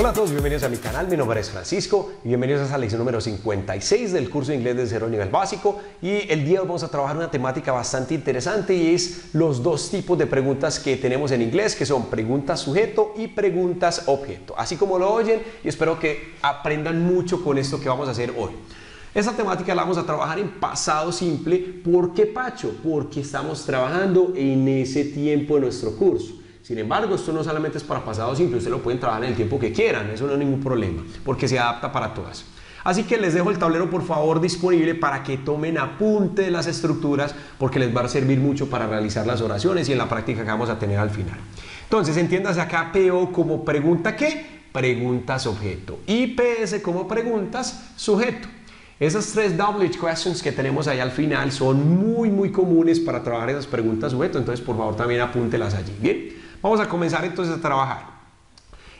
Hola a todos, bienvenidos a mi canal, mi nombre es Francisco y bienvenidos a esta lección número 56 del curso de inglés de cero nivel básico. Y el día de hoy vamos a trabajar una temática bastante interesante y es los dos tipos de preguntas que tenemos en inglés, que son preguntas sujeto y preguntas objeto. Así como lo oyen, y espero que aprendan mucho con esto que vamos a hacer hoy. Esta temática la vamos a trabajar en pasado simple. ¿Por qué, Pacho? Porque estamos trabajando en ese tiempo de nuestro curso. Sin embargo, esto no solamente es para pasado simple, ustedes lo pueden trabajar en el tiempo que quieran, eso no es ningún problema, porque se adapta para todas. Así que les dejo el tablero, por favor, disponible para que tomen apunte de las estructuras, porque les va a servir mucho para realizar las oraciones y en la práctica que vamos a tener al final. Entonces, entiéndase acá PO como pregunta ¿qué? Preguntas objeto. Y PS como preguntas sujeto. Esas tres WH questions que tenemos ahí al final son muy comunes para trabajar esas preguntas sujeto, entonces por favor también apúntelas allí. Bien. Vamos a comenzar entonces a trabajar.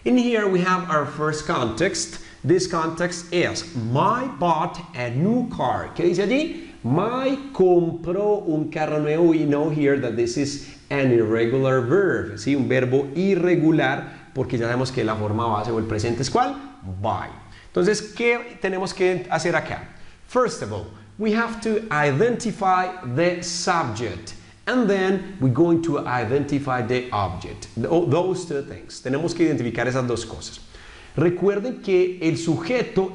In here we have our first context. This context is my bought a new car. ¿Qué dice allí? My compró un carro nuevo. We know here that this is an irregular verb. ¿Sí? Un verbo irregular porque ya sabemos que la forma base o el presente es ¿cuál? Buy. Entonces, ¿qué tenemos que hacer acá? First of all, we have to identify the subject. And then we're going to identify the object. Those two things. Tenemos que identificar esas dos cosas. Recuerden que ¿el sujeto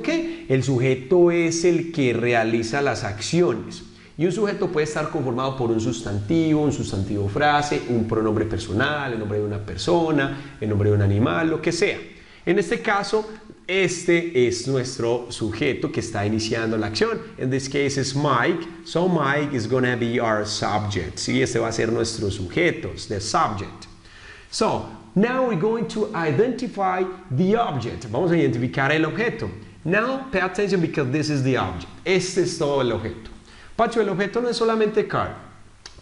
qué? El sujeto es el que realiza las acciones. Y un sujeto puede estar conformado por un sustantivo frase, un pronombre personal, el nombre de una persona, el nombre de un animal, lo que sea. En este caso, este es nuestro sujeto que está iniciando la acción. In this case is Mike. So Mike is going to be our subject. Sí, este va a ser nuestro sujeto, the subject. So, now we're going to identify the object. Vamos a identificar el objeto. Now, pay attention because this is the object. Este es todo el objeto. Pacho, el objeto no es solamente car.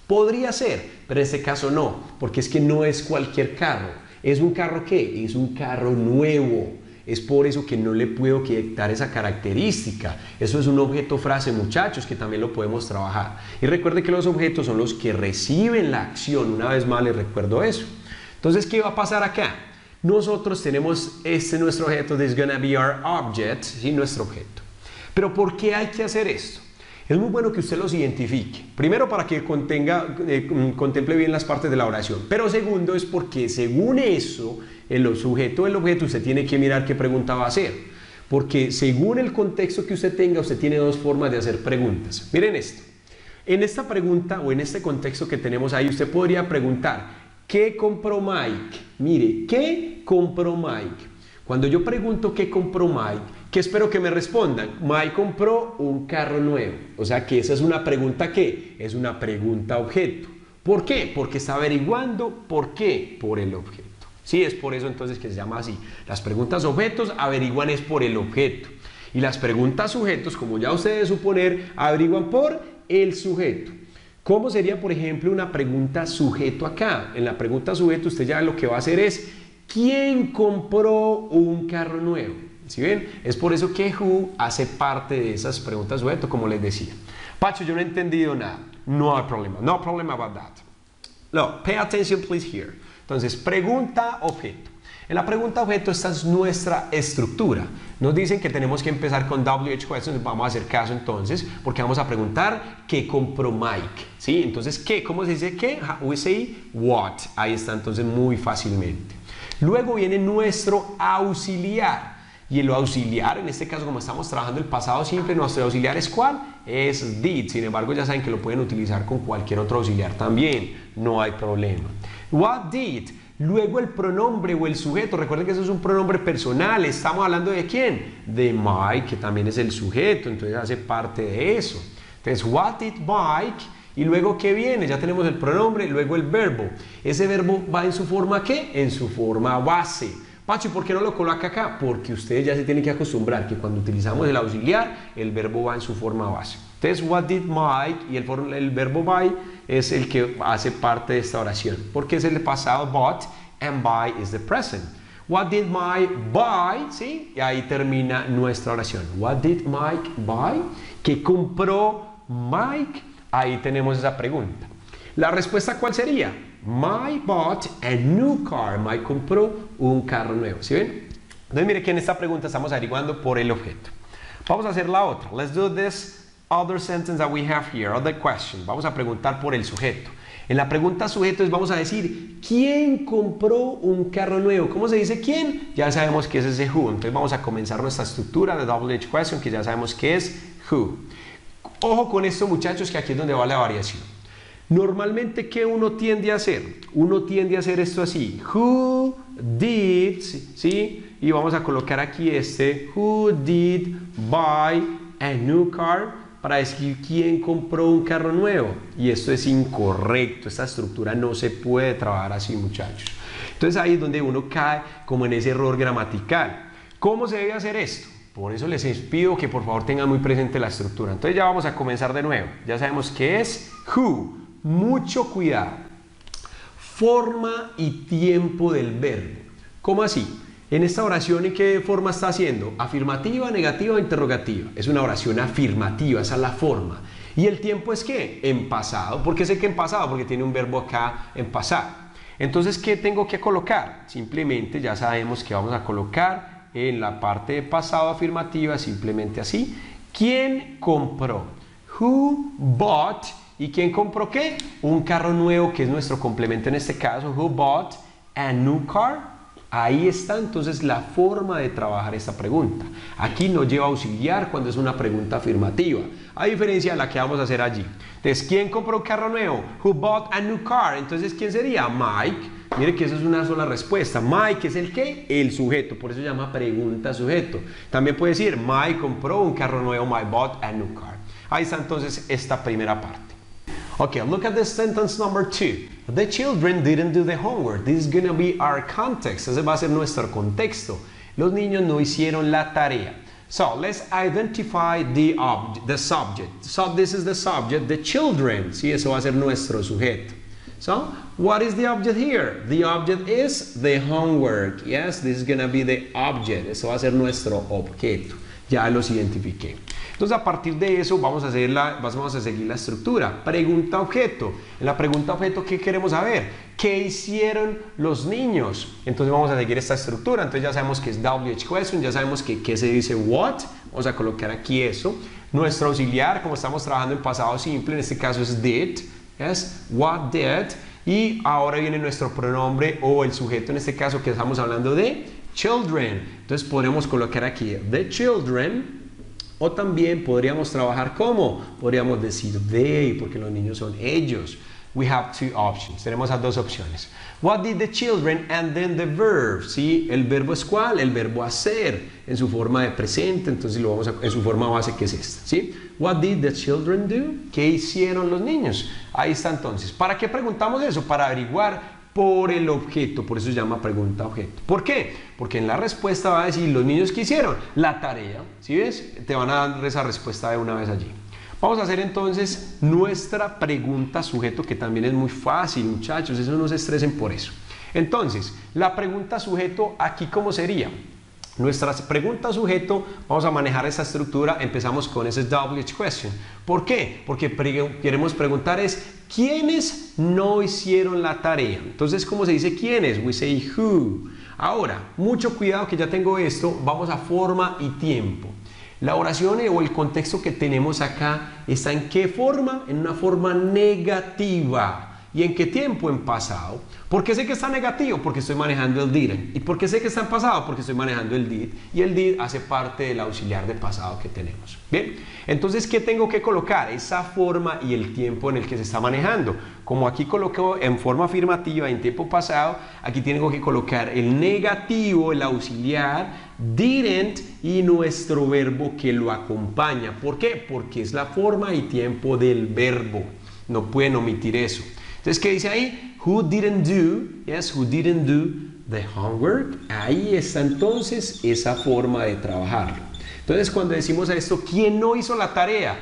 Podría ser, pero en este caso no, porque es que no es cualquier carro. ¿Es un carro qué? Es un carro nuevo. Es por eso que no le puedo quitar esa característica. Eso es un objeto frase, muchachos, que también lo podemos trabajar. Y recuerde que los objetos son los que reciben la acción. Una vez más les recuerdo eso. Entonces, ¿qué va a pasar acá? Nosotros tenemos nuestro objeto, this is gonna be our object, ¿sí? Nuestro objeto. Pero ¿por qué hay que hacer esto? Es muy bueno que usted los identifique. Primero, para que contemple bien las partes de la oración. Pero segundo, es porque según eso, el sujeto del objeto, usted tiene que mirar qué pregunta va a hacer. Porque según el contexto que usted tenga, usted tiene dos formas de hacer preguntas. Miren esto. En esta pregunta o en este contexto que tenemos ahí, usted podría preguntar, ¿qué compró Mike? Mire, ¿qué compró Mike? Cuando yo pregunto ¿qué compró Mike? ¿Qué espero que me respondan? Mike compró un carro nuevo. O sea que esa es una pregunta ¿qué? Es una pregunta objeto. ¿Por qué? Porque está averiguando ¿por qué? Por el objeto. Sí, es por eso entonces que se llama así. Las preguntas objetos averiguan es por el objeto. Y las preguntas sujetos, como ya ustedes suponer, averiguan por el sujeto. ¿Cómo sería, por ejemplo, una pregunta sujeto acá? En la pregunta sujeto usted ya lo que va a hacer es ¿quién compró un carro nuevo? ¿Sí ven? Es por eso que who hace parte de esas preguntas sujeto, como les decía. Pacho, yo no he entendido nada. No hay problema. No problem about that. No, pay attention please here. Entonces, pregunta objeto. En la pregunta objeto esta es nuestra estructura. Nos dicen que tenemos que empezar con WH questions. Vamos a hacer caso entonces, porque vamos a preguntar ¿qué compró Mike? ¿Sí? Entonces, ¿qué? ¿Cómo se dice qué? We say what. Ahí está entonces muy fácilmente. Luego viene nuestro auxiliar. Y el auxiliar, en este caso como estamos trabajando el pasado simple, nuestro auxiliar es ¿cuál? Es did. Sin embargo, ya saben que lo pueden utilizar con cualquier otro auxiliar también. No hay problema. What did? Luego el pronombre o el sujeto. Recuerden que eso es un pronombre personal. Estamos hablando de ¿quién? De Mike, que también es el sujeto. Entonces hace parte de eso. Entonces, what did Mike? Y luego, ¿qué viene? Ya tenemos el pronombre, luego el verbo. Ese verbo va en su forma ¿qué? En su forma base. Pacho, ¿por qué no lo coloca acá? Porque ustedes ya se tienen que acostumbrar que cuando utilizamos el auxiliar, el verbo va en su forma base. Entonces, what did Mike? Y el verbo buy es el que hace parte de esta oración. Porque es el pasado bought and buy is the present. What did Mike buy? ¿Sí? Y ahí termina nuestra oración. What did Mike buy? ¿Qué compró Mike? Ahí tenemos esa pregunta. ¿La respuesta cuál sería? Mike bought a new car. Mike compró un carro nuevo. ¿Sí ven? Entonces mire que en esta pregunta estamos averiguando por el objeto. Vamos a hacer la otra. Let's do this other sentence that we have here, other question. Vamos a preguntar por el sujeto. En la pregunta sujeto vamos a decir, ¿quién compró un carro nuevo? ¿Cómo se dice quién? Ya sabemos que es ese who. Entonces vamos a comenzar nuestra estructura de double H question, que ya sabemos que es who. Ojo con esto, muchachos, que aquí es donde va la variación. Normalmente, ¿qué uno tiende a hacer? Uno tiende a hacer esto así. Who did, ¿sí? Y vamos a colocar aquí who did buy a new car, para decir quién compró un carro nuevo. Y esto es incorrecto. Esta estructura no se puede trabajar así, muchachos. Entonces ahí es donde uno cae como en ese error gramatical. ¿Cómo se debe hacer esto? Por eso les pido que por favor tengan muy presente la estructura. Entonces ya vamos a comenzar de nuevo. Ya sabemos que es who. Mucho cuidado. Forma y tiempo del verbo. ¿Cómo así? En esta oración, ¿en qué forma está haciendo? ¿Afirmativa, negativa o interrogativa? Es una oración afirmativa, esa es la forma. ¿Y el tiempo es qué? En pasado. ¿Por qué sé que en pasado? Porque tiene un verbo acá en pasado. Entonces, ¿qué tengo que colocar? Simplemente ya sabemos que vamos a colocar en la parte de pasado afirmativa, simplemente así. ¿Quién compró? Who bought? ¿Y quién compró qué? Un carro nuevo, que es nuestro complemento en este caso. Who bought a new car? Ahí está entonces la forma de trabajar esta pregunta. Aquí no lleva auxiliar cuando es una pregunta afirmativa, a diferencia de la que vamos a hacer allí. Entonces, ¿quién compró un carro nuevo? Who bought a new car? Entonces, ¿quién sería? Mike. Mire que eso es una sola respuesta. Mike es el ¿qué? El sujeto, por eso se llama pregunta sujeto. También puede decir, Mike compró un carro nuevo, Mike bought a new car. Ahí está entonces esta primera parte. Okay, look at this sentence number 2. The children didn't do the homework. This is going to be our context. Ese va a ser nuestro contexto. Los niños no hicieron la tarea. So, let's identify the subject. So, this is the subject, the children. Sí, eso va a ser nuestro sujeto. So, what is the object here? The object is the homework. Yes, this is going to be the object. Eso va a ser nuestro objeto. Ya los identifiqué. Entonces, a partir de eso vamos a seguir la estructura. Pregunta objeto. En la pregunta objeto, ¿qué queremos saber? ¿Qué hicieron los niños? Entonces vamos a seguir esta estructura. Entonces ya sabemos que es WH question, ya sabemos que ¿qué se dice what? Vamos a colocar aquí eso. Nuestro auxiliar, como estamos trabajando en pasado simple, en este caso es did. Yes, what did. Y ahora viene nuestro pronombre o el sujeto, en este caso que estamos hablando de children. Entonces podremos colocar aquí the children. O también podríamos trabajar como, podríamos decir they, porque los niños son ellos. We have two options. Tenemos las dos opciones. What did the children and then the verb? ¿Sí? ¿El verbo es cuál? El verbo hacer en su forma de presente. Entonces lo vamos a, en su forma base, que es esta. ¿Sí? What did the children do? ¿Qué hicieron los niños? Ahí está entonces. ¿Para qué preguntamos eso? Para averiguar por el objeto, por eso se llama pregunta objeto. ¿Por qué? Porque en la respuesta va a decir los niños que hicieron la tarea. ¿Sí ves? Te van a dar esa respuesta de una vez allí. Vamos a hacer entonces nuestra pregunta sujeto, que también es muy fácil, muchachos, eso no se estresen por eso. Entonces, la pregunta sujeto aquí, ¿cómo sería? Nuestra pregunta sujeto, vamos a manejar esta estructura, empezamos con ese WH question. ¿Por qué? Porque queremos preguntar es, ¿quiénes no hicieron la tarea? Entonces, ¿cómo se dice quiénes? We say who. Ahora, mucho cuidado que ya tengo esto, vamos a forma y tiempo. La oración o el contexto que tenemos acá está en qué forma? En una forma negativa. ¿Y en qué tiempo? En pasado. ¿Por qué sé que está negativo? Porque estoy manejando el didn't. ¿Y por qué sé que está en pasado? Porque estoy manejando el did. Y el did hace parte del auxiliar de pasado que tenemos. Bien, entonces, ¿qué tengo que colocar? Esa forma y el tiempo en el que se está manejando. Como aquí coloco en forma afirmativa, en tiempo pasado, aquí tengo que colocar el negativo, el auxiliar, didn't y nuestro verbo que lo acompaña. ¿Por qué? Porque es la forma y tiempo del verbo. No pueden omitir eso. Entonces, ¿qué dice ahí? Who didn't do, yes, who didn't do the homework. Ahí está entonces esa forma de trabajarlo. Entonces, cuando decimos esto, ¿quién no hizo la tarea?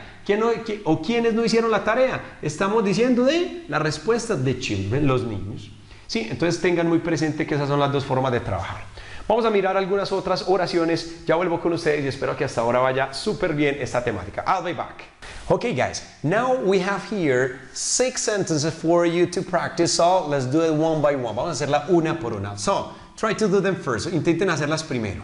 ¿O quiénes no hicieron la tarea? Estamos diciendo de la respuesta de children, los niños. ¿Sí? Entonces, tengan muy presente que esas son las dos formas de trabajar. Vamos a mirar algunas otras oraciones. Ya vuelvo con ustedes y espero que hasta ahora vaya súper bien esta temática. I'll be back. Okay guys, now we have here 6 sentences for you to practice, so let's do it one by one. Vamos a hacerla una por una. So, try to do them first. Intenten hacerlas primero.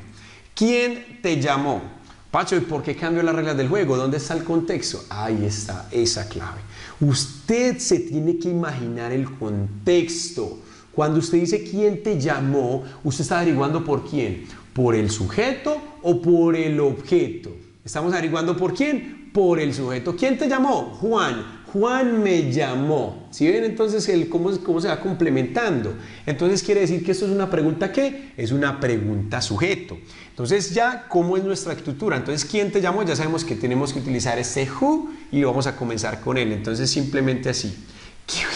¿Quién te llamó? Pacho, ¿y por qué cambió las reglas del juego? ¿Dónde está el contexto? Ahí está esa clave. Usted se tiene que imaginar el contexto. Cuando usted dice quién te llamó, usted está averiguando por quién. ¿Por el sujeto o por el objeto? Estamos averiguando por quién. Por el sujeto. ¿Quién te llamó? Juan. Juan me llamó. ¿Sí ven entonces cómo se va complementando? Entonces quiere decir que esto es una pregunta ¿qué? Es una pregunta sujeto. Entonces ya, ¿cómo es nuestra estructura? Entonces, ¿quién te llamó? Ya sabemos que tenemos que utilizar este who y vamos a comenzar con él. Entonces, simplemente así.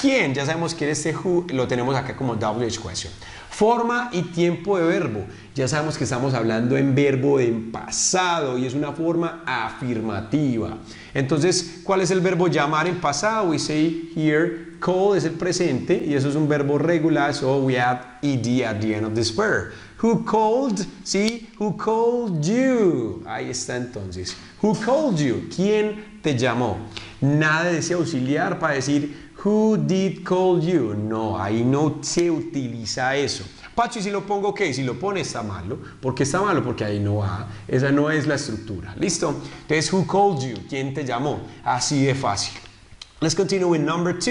¿Quién? Ya sabemos que este who lo tenemos acá como WH question. Forma y tiempo de verbo. Ya sabemos que estamos hablando en verbo en pasado y es una forma afirmativa. Entonces, ¿cuál es el verbo llamar en pasado? We say here, call es el presente y eso es un verbo regular, so we add ed at the end of this verb. Who called? ¿Sí? Who called you? Ahí está entonces. Who called you? ¿Quién te llamó? Nada de ese auxiliar para decir who did call you. No, ahí no se utiliza eso. Pacho, ¿y si lo pongo qué? Si lo pone está malo. ¿Por qué está malo? Porque ahí no va. Esa no es la estructura. ¿Listo? Entonces, who called you? ¿Quién te llamó? Así de fácil. Let's continue with number 2.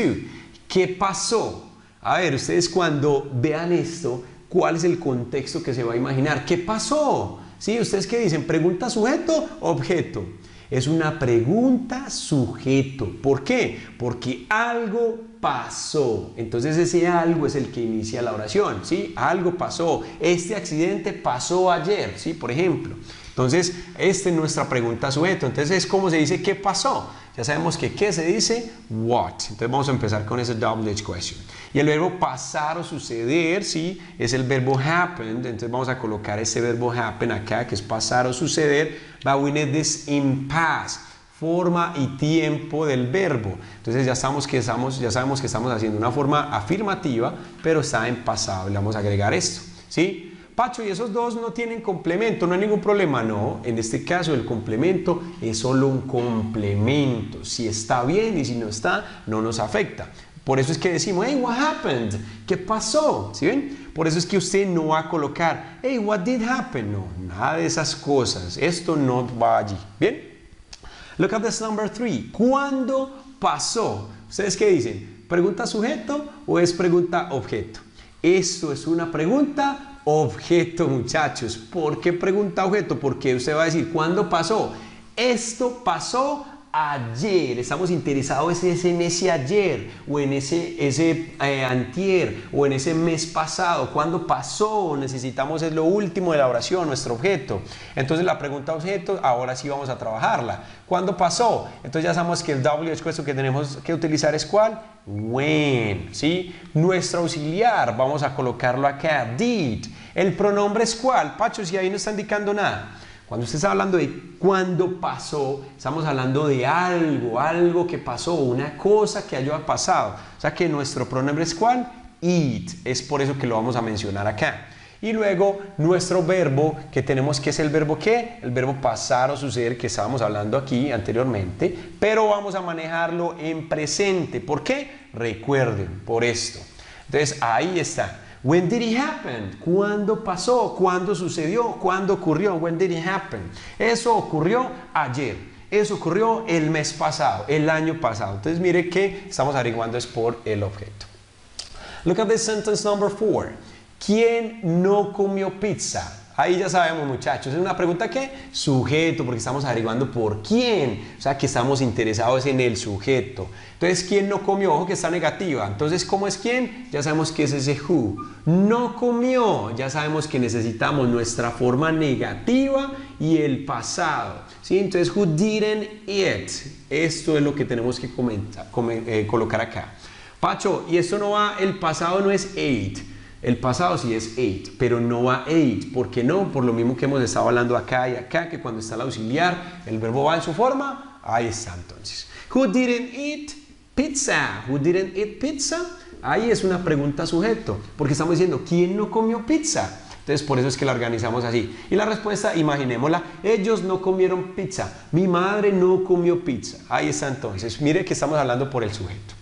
¿Qué pasó? A ver, ustedes cuando vean esto, ¿cuál es el contexto que se va a imaginar? ¿Qué pasó? ¿Sí? ¿Ustedes qué dicen? ¿Pregunta sujeto? Objeto. Es una pregunta sujeto. ¿Por qué? Porque algo pasó. Entonces ese algo es el que inicia la oración. ¿Sí? Algo pasó. Este accidente pasó ayer. ¿Sí? Por ejemplo. Entonces, esta es nuestra pregunta sujeto. Entonces, es como se dice ¿qué pasó? Ya sabemos que ¿qué se dice? What. Entonces, vamos a empezar con ese WH question. Y el verbo pasar o suceder, ¿sí? Es el verbo happened. Entonces, vamos a colocar ese verbo happen acá, que es pasar o suceder. But we need this in past. Forma y tiempo del verbo. Entonces, ya sabemos que estamos haciendo una forma afirmativa, pero está en pasado. Le vamos a agregar esto, ¿sí? Pacho, ¿y esos dos no tienen complemento? ¿No hay ningún problema? No, en este caso el complemento es solo un complemento. Si está bien y si no está, no nos afecta. Por eso es que decimos, hey, what happened? ¿Qué pasó? ¿Sí ven? Por eso es que usted no va a colocar, hey, what did happen? No, nada de esas cosas. Esto no va allí. ¿Bien? Look at this number 3. ¿Cuándo pasó? ¿Ustedes qué dicen? ¿Pregunta sujeto o es pregunta objeto? Esto es una pregunta objeto, muchachos. ¿Por qué pregunta objeto? Porque usted va a decir, ¿cuándo pasó? Esto pasó ayer. Estamos interesados en ese ayer o en ese antier o en ese mes pasado. ¿Cuándo pasó? Necesitamos es lo último de la oración, nuestro objeto. Entonces la pregunta objeto, ahora sí vamos a trabajarla. ¿Cuándo pasó? Entonces ya sabemos que el WH question que tenemos que utilizar es ¿cuál? When, ¿sí? Nuestro auxiliar, vamos a colocarlo acá, did. El pronombre es ¿cuál? Pacho, si ahí no está indicando nada. Cuando usted está hablando de cuándo pasó, estamos hablando de algo que pasó, una cosa que haya pasado. O sea que nuestro pronombre es ¿cuál? It. Es por eso que lo vamos a mencionar acá. Y luego nuestro verbo, que tenemos que es el verbo ¿qué? El verbo pasar o suceder, que estábamos hablando aquí anteriormente, pero vamos a manejarlo en presente. ¿Por qué? Recuerden, por esto. Entonces, ahí está. When did it happen? ¿Cuándo pasó? ¿Cuándo sucedió? ¿Cuándo ocurrió? When did it happen? Eso ocurrió ayer. Eso ocurrió el mes pasado, el año pasado. Entonces, mire que estamos averiguando es por el objeto. Look at this sentence number 4. ¿Quién no comió pizza? Ahí ya sabemos, muchachos, es una pregunta ¿qué? Sujeto, porque estamos averiguando por quién, o sea que estamos interesados en el sujeto. Entonces, ¿quién no comió? Ojo que está negativa. Entonces, ¿cómo es quién? Ya sabemos que es ese who. No comió, ya sabemos que necesitamos nuestra forma negativa y el pasado. ¿Sí? Entonces, who didn't eat. Esto es lo que tenemos que colocar acá. Pacho, y esto no va, el pasado no es ate. El pasado sí es ate, pero no va ate. ¿Por qué no? Por lo mismo que hemos estado hablando acá y acá, que cuando está el auxiliar, el verbo va en su forma. Ahí está entonces. Who didn't eat pizza? Who didn't eat pizza? Ahí es una pregunta sujeto, porque estamos diciendo, ¿quién no comió pizza? Entonces, por eso es que la organizamos así. Y la respuesta, imaginémosla, ellos no comieron pizza. Mi madre no comió pizza. Ahí está entonces. Mire que estamos hablando por el sujeto.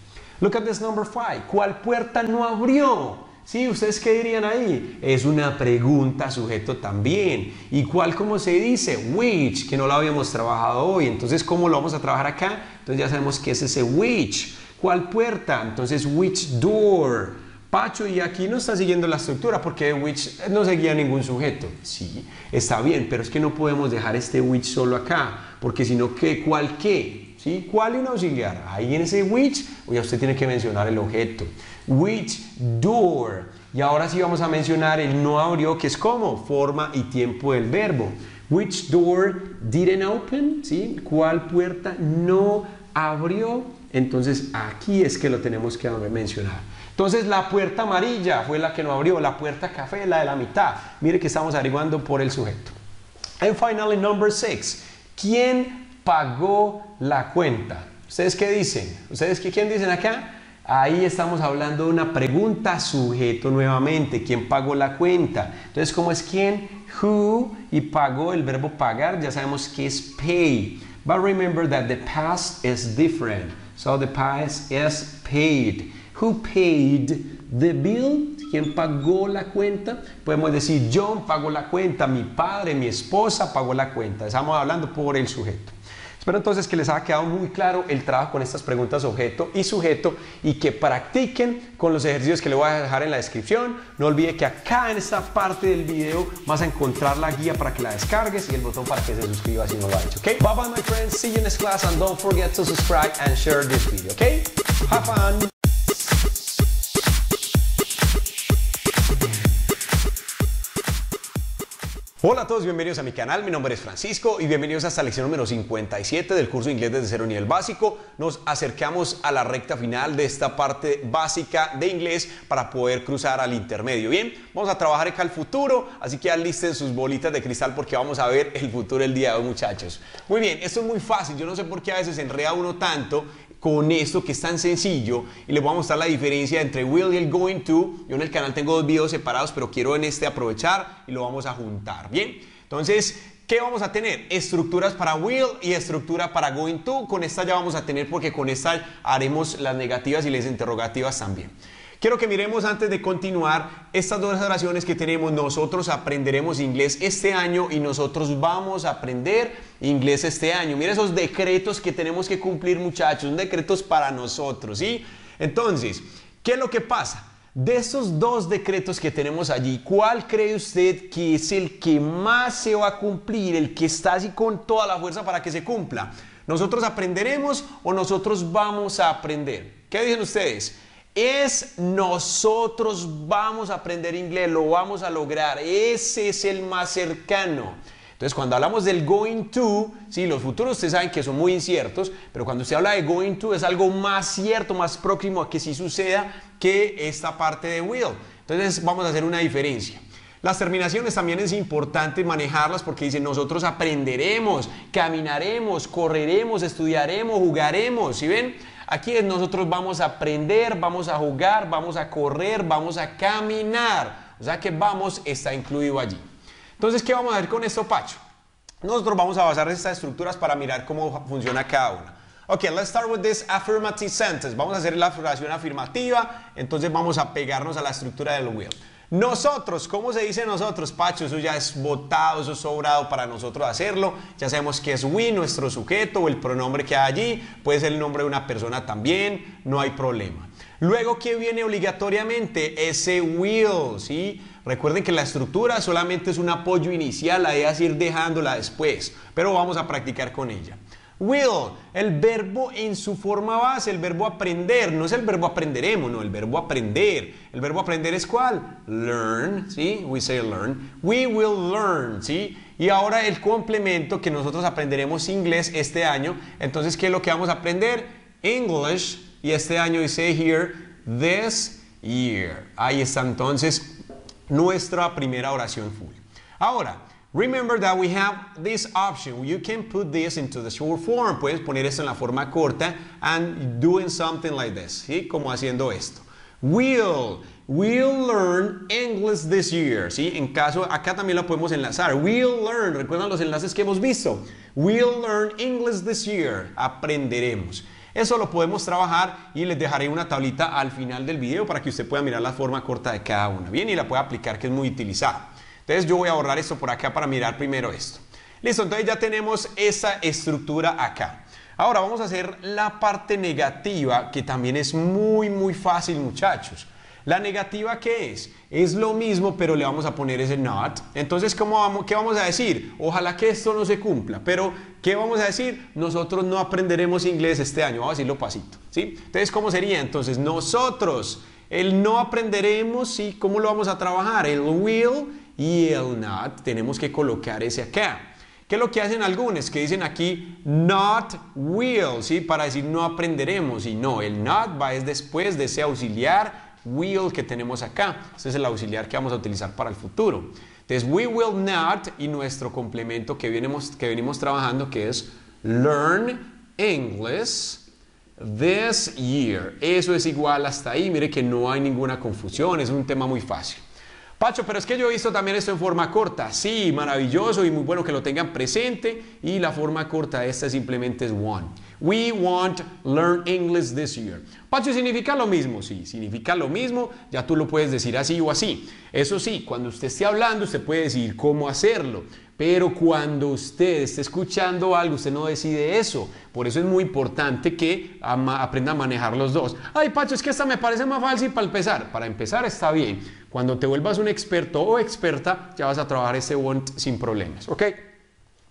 Look at this number 5. ¿Cuál puerta no abrió? Sí, ¿ustedes qué dirían ahí? Es una pregunta sujeto también. ¿Y cuál cómo se dice? Which, que no lo habíamos trabajado hoy. Entonces, ¿cómo lo vamos a trabajar acá? Entonces ya sabemos qué es ese which. ¿Cuál puerta? Entonces, which door. Pacho, y aquí no está siguiendo la estructura porque which no seguía ningún sujeto. Sí, está bien, pero es que no podemos dejar este which solo acá, porque si no, ¿qué? ¿Cuál qué? ¿Sí? ¿Cuál y un auxiliar? Ahí en ese which, ya usted tiene que mencionar el objeto. Which door. Y ahora sí vamos a mencionar el no abrió, que es como forma y tiempo del verbo. Which door didn't open? ¿Sí? ¿Cuál puerta no abrió? Entonces aquí es que lo tenemos que mencionar. Entonces la puerta amarilla fue la que no abrió, la puerta café, la de la mitad. Mire que estamos averiguando por el sujeto. And finally, number 6. ¿Quién pagó la cuenta? ¿Ustedes qué dicen? ¿Ustedes quién dicen acá? Ahí estamos hablando de una pregunta sujeto nuevamente. ¿Quién pagó la cuenta? Entonces, ¿cómo es quién? Who, y pagó, el verbo pagar, ya sabemos que es pay. But remember that the past is different. So the past is paid. Who paid the bill? ¿Quién pagó la cuenta? Podemos decir John pagó la cuenta, mi padre, mi esposa pagó la cuenta. Estamos hablando por el sujeto. Espero entonces que les haya quedado muy claro el trabajo con estas preguntas objeto y sujeto y que practiquen con los ejercicios que les voy a dejar en la descripción. No olvide que acá en esta parte del video vas a encontrar la guía para que la descargues y el botón para que se suscriba si no lo ha hecho. Okay? Bye bye my friends, see you next class and don't forget to subscribe and share this video. Okay? Have fun! Hola a todos, bienvenidos a mi canal, mi nombre es Francisco y bienvenidos a esta lección número 57 del curso de inglés desde cero nivel básico. Nos acercamos a la recta final de esta parte básica de inglés para poder cruzar al intermedio. Bien, vamos a trabajar acá al futuro, así que alisten sus bolitas de cristal porque vamos a ver el futuro el día de hoy, muchachos. Muy bien, esto es muy fácil, yo no sé por qué a veces se enreda uno tanto con esto que es tan sencillo y les voy a mostrar la diferencia entre will y el going to. Yo en el canal tengo dos videos separados, pero quiero en este aprovechar y lo vamos a juntar. Bien, entonces, ¿qué vamos a tener? Estructuras para will y estructura para going to. Con esta ya vamos a tener porque con esta haremos las negativas y las interrogativas también. Quiero que miremos antes de continuar estas dos oraciones que tenemos. Nosotros aprenderemos inglés este año y nosotros vamos a aprender inglés este año. Mira esos decretos que tenemos que cumplir, muchachos, son decretos para nosotros, ¿sí? Entonces, ¿qué es lo que pasa? De estos dos decretos que tenemos allí, ¿cuál cree usted que es el que más se va a cumplir, el que está así con toda la fuerza para que se cumpla? ¿Nosotros aprenderemos o nosotros vamos a aprender? ¿Qué dicen ustedes? Es nosotros vamos a aprender inglés, lo vamos a lograr, ese es el más cercano. Entonces cuando hablamos del going to, sí, los futuros ustedes saben que son muy inciertos, pero cuando usted habla de going to es algo más cierto, más próximo a que sí suceda que esta parte de will. Entonces vamos a hacer una diferencia. Las terminaciones también es importante manejarlas porque dicen nosotros aprenderemos, caminaremos, correremos, estudiaremos, jugaremos, ¿sí ven? Aquí es nosotros vamos a aprender, vamos a jugar, vamos a correr, vamos a caminar. O sea que vamos está incluido allí. Entonces, ¿qué vamos a ver con esto, Pacho? Nosotros vamos a basar estas estructuras para mirar cómo funciona cada una. Ok, let's start with this affirmative sentence. Vamos a hacer la oración afirmativa, entonces vamos a pegarnos a la estructura del will. Nosotros, ¿cómo se dice nosotros, Pacho? Eso ya es botado, eso es sobrado para nosotros hacerlo. Ya sabemos que es we, nuestro sujeto o el pronombre que hay allí. Puede ser el nombre de una persona también, no hay problema. Luego, ¿qué viene obligatoriamente? Ese will, ¿sí? Recuerden que la estructura solamente es un apoyo inicial, la idea es ir dejándola después, pero vamos a practicar con ella. Will, el verbo en su forma base, el verbo aprender, no es el verbo aprenderemos, no, el verbo aprender. El verbo aprender es ¿cuál? Learn, ¿sí? We say learn. We will learn, ¿sí? Y ahora el complemento que nosotros aprenderemos inglés este año. Entonces, ¿qué es lo que vamos a aprender? English, y este año dice here, this year. Ahí está entonces nuestra primera oración full. Ahora, remember that we have this option. You can put this into the short form. Puedes poner esto en la forma corta and doing something like this, ¿sí? Como haciendo esto. We'll learn English this year, ¿sí? En caso, acá también lo podemos enlazar. We'll learn, ¿recuerdan los enlaces que hemos visto? We'll learn English this year. Aprenderemos. Eso lo podemos trabajar y les dejaré una tablita al final del video para que usted pueda mirar la forma corta de cada una, bien, y la pueda aplicar, que es muy utilizada. Entonces yo voy a borrar esto por acá para mirar primero esto. Listo, entonces ya tenemos esa estructura acá. Ahora vamos a hacer la parte negativa, que también es muy fácil, muchachos. La negativa, ¿qué es? Es lo mismo, pero le vamos a poner ese not. Entonces, ¿qué vamos a decir? Ojalá que esto no se cumpla, pero ¿qué vamos a decir? Nosotros no aprenderemos inglés este año. Vamos a decirlo pasito, ¿sí? Entonces, ¿cómo sería? Entonces, nosotros, el no aprenderemos, ¿sí? ¿Cómo lo vamos a trabajar? El will y el not, tenemos que colocar ese acá. ¿Qué es lo que hacen algunos? Que dicen aquí not will, ¿sí? Para decir no aprenderemos, y no, el not va es después de ese auxiliar will que tenemos acá. Este es el auxiliar que vamos a utilizar para el futuro. Entonces, we will not, y nuestro complemento que venimos trabajando, que es learn English this year. Eso es igual hasta ahí. Mire que no hay ninguna confusión, es un tema muy fácil. Pacho, pero es que yo he visto también esto en forma corta. Sí, maravilloso y muy bueno que lo tengan presente. Y la forma corta de esta simplemente es one. We want learn English this year. Pacho, ¿significa lo mismo? Sí, significa lo mismo. Ya tú lo puedes decir así o así. Eso sí, cuando usted esté hablando, usted puede decir cómo hacerlo. Pero cuando usted esté escuchando algo, usted no decide eso. Por eso es muy importante que aprenda a manejar los dos. Ay, Pacho, es que esta me parece más fácil para empezar. Para empezar está bien. Cuando te vuelvas un experto o experta, ya vas a trabajar ese want sin problemas. ¿Ok?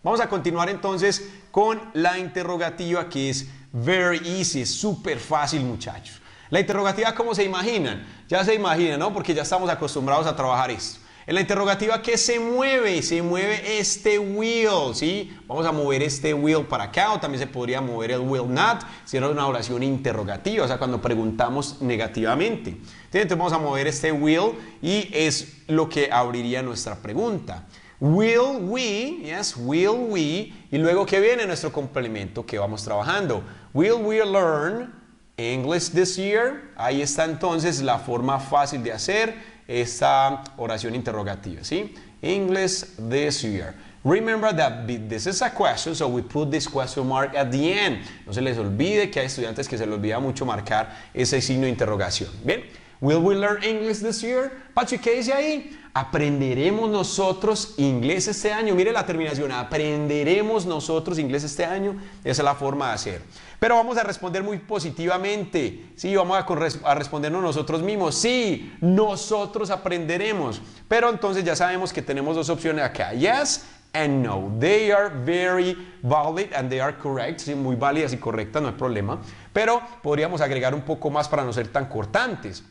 Vamos a continuar entonces con la interrogativa, que es very easy, es súper fácil, muchachos. La interrogativa, ¿cómo se imaginan? Ya se imaginan, ¿no? Porque ya estamos acostumbrados a trabajar esto. En la interrogativa, ¿qué se mueve? Se mueve este will, ¿sí? Vamos a mover este will para acá, o también se podría mover el will not, si era una oración interrogativa, o sea, cuando preguntamos negativamente. Entonces vamos a mover este will y es lo que abriría nuestra pregunta. Will we, yes, will we, y luego ¿qué viene? Nuestro complemento que vamos trabajando. Will we learn English this year? Ahí está entonces la forma fácil de hacer esta oración interrogativa, ¿sí? English this year. Remember that this is a question, so we put this question mark at the end. No se les olvide que hay estudiantes que se les olvida mucho marcar ese signo de interrogación. Bien, will we learn English this year? Pacho, ¿qué dice ahí? ¿Aprenderemos nosotros inglés este año? Mire la terminación, ¿aprenderemos nosotros inglés este año? Esa es la forma de hacer. Pero vamos a responder muy positivamente. Sí, vamos a respondernos nosotros mismos. Sí, nosotros aprenderemos. Pero entonces ya sabemos que tenemos dos opciones acá. Yes and no. They are very valid and they are correct. Sí, muy válidas y correctas, no hay problema. Pero podríamos agregar un poco más para no ser tan cortantes.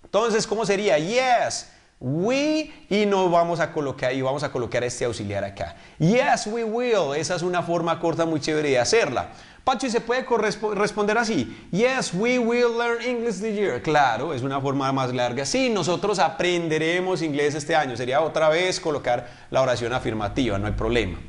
Entonces, ¿cómo sería? Yes. We, y nos vamos a colocar este auxiliar acá. Yes, we will. Esa es una forma corta muy chévere de hacerla. Pacho, ¿y se puede responder así? Yes, we will learn English this year. Claro, es una forma más larga. Sí, nosotros aprenderemos inglés este año. Sería otra vez colocar la oración afirmativa, no hay problema.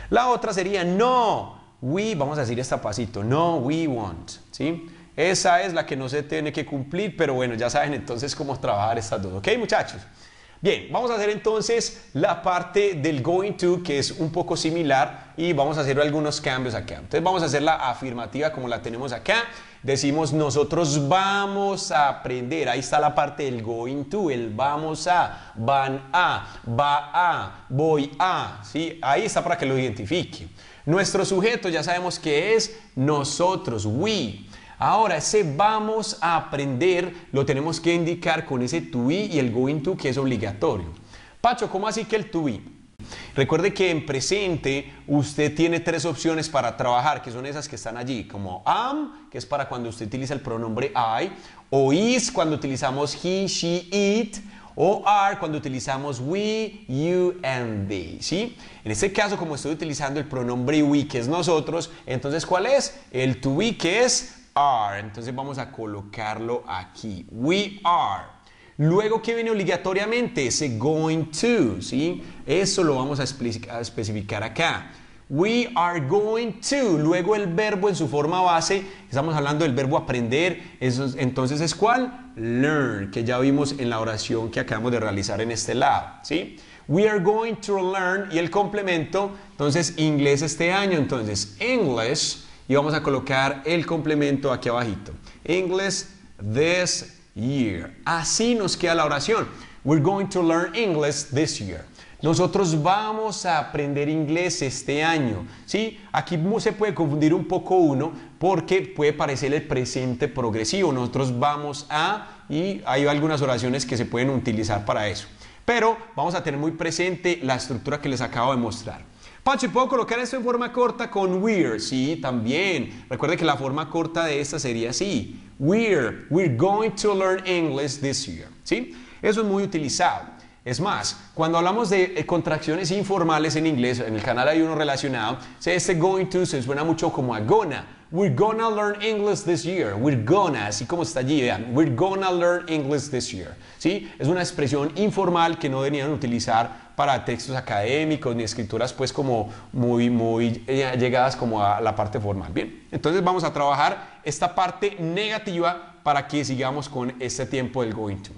La otra sería no, we, vamos a decir esta pasito. No, we won't, ¿sí? Esa es la que no se tiene que cumplir, pero bueno, ya saben entonces cómo trabajar estas dos. ¿Ok, muchachos? Bien, vamos a hacer entonces la parte del going to, que es un poco similar, y vamos a hacer algunos cambios acá. Entonces vamos a hacer la afirmativa como la tenemos acá. Decimos nosotros vamos a aprender. Ahí está la parte del going to, el vamos a, van a, va a, voy a, ¿sí? Ahí está para que lo identifique. Nuestro sujeto ya sabemos que es nosotros, we. Ahora, ese vamos a aprender lo tenemos que indicar con ese to be y el going to, que es obligatorio. Pacho, ¿cómo así que el to be? Recuerde que en presente usted tiene tres opciones para trabajar, que son esas que están allí, como am, que es para cuando usted utiliza el pronombre I, o is cuando utilizamos he, she, it, o are cuando utilizamos we, you, and they, ¿sí? En este caso, como estoy utilizando el pronombre we, que es nosotros, entonces, ¿cuál es? El to be, que es are. Entonces vamos a colocarlo aquí. We are. Luego, ¿qué viene obligatoriamente? Ese going to, ¿sí? Eso lo vamos a especificar acá. We are going to. Luego el verbo en su forma base. Estamos hablando del verbo aprender. Entonces, ¿es cuál? Learn, que ya vimos en la oración que acabamos de realizar en este lado, ¿sí? We are going to learn. Y el complemento, entonces, inglés este año. Entonces, English. y vamos a colocar el complemento aquí abajito. English this year. Así nos queda la oración. We're going to learn English this year. Nosotros vamos a aprender inglés este año, ¿sí? Aquí se puede confundir un poco uno porque puede parecer el presente progresivo. Nosotros vamos a, y hay algunas oraciones que se pueden utilizar para eso. Pero vamos a tener muy presente la estructura que les acabo de mostrar. Pacho, ¿puedo colocar esto en forma corta con we're? Sí, también. Recuerde que la forma corta de esta sería así. We're going to learn English this year, ¿sí? Eso es muy utilizado. Es más, cuando hablamos de contracciones informales en inglés, en el canal hay uno relacionado, este going to se suena mucho como a gonna. We're gonna learn English this year. We're gonna, así como está allí, vean. We're gonna learn English this year. ¿Sí? Es una expresión informal que no deberían utilizar para textos académicos ni escrituras pues como muy llegadas como a la parte formal. Bien, entonces vamos a trabajar esta parte negativa para que sigamos con este tiempo del going to.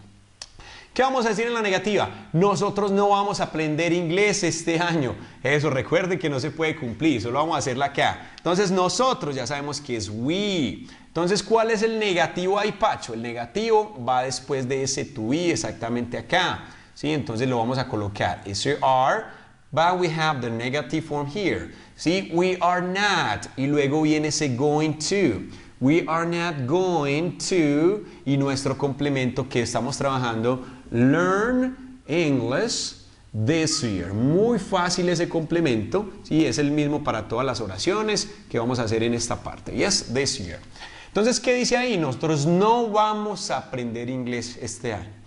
¿Qué vamos a decir en la negativa? Nosotros no vamos a aprender inglés este año. Eso, recuerden que no se puede cumplir, solo vamos a hacerla acá. Entonces nosotros ya sabemos que es we. Entonces, ¿cuál es el negativo ahí, Pacho? El negativo va después de ese to be, exactamente acá. ¿Sí? Entonces lo vamos a colocar. Ese are, but we have the negative form here. ¿Sí? We are not. Y luego viene ese going to. We are not going to. Y nuestro complemento que estamos trabajando, learn English this year. Muy fácil ese complemento, ¿sí? Es el mismo para todas las oraciones que vamos a hacer en esta parte. Yes, this year. Entonces, ¿qué dice ahí? Nosotros no vamos a aprender inglés este año.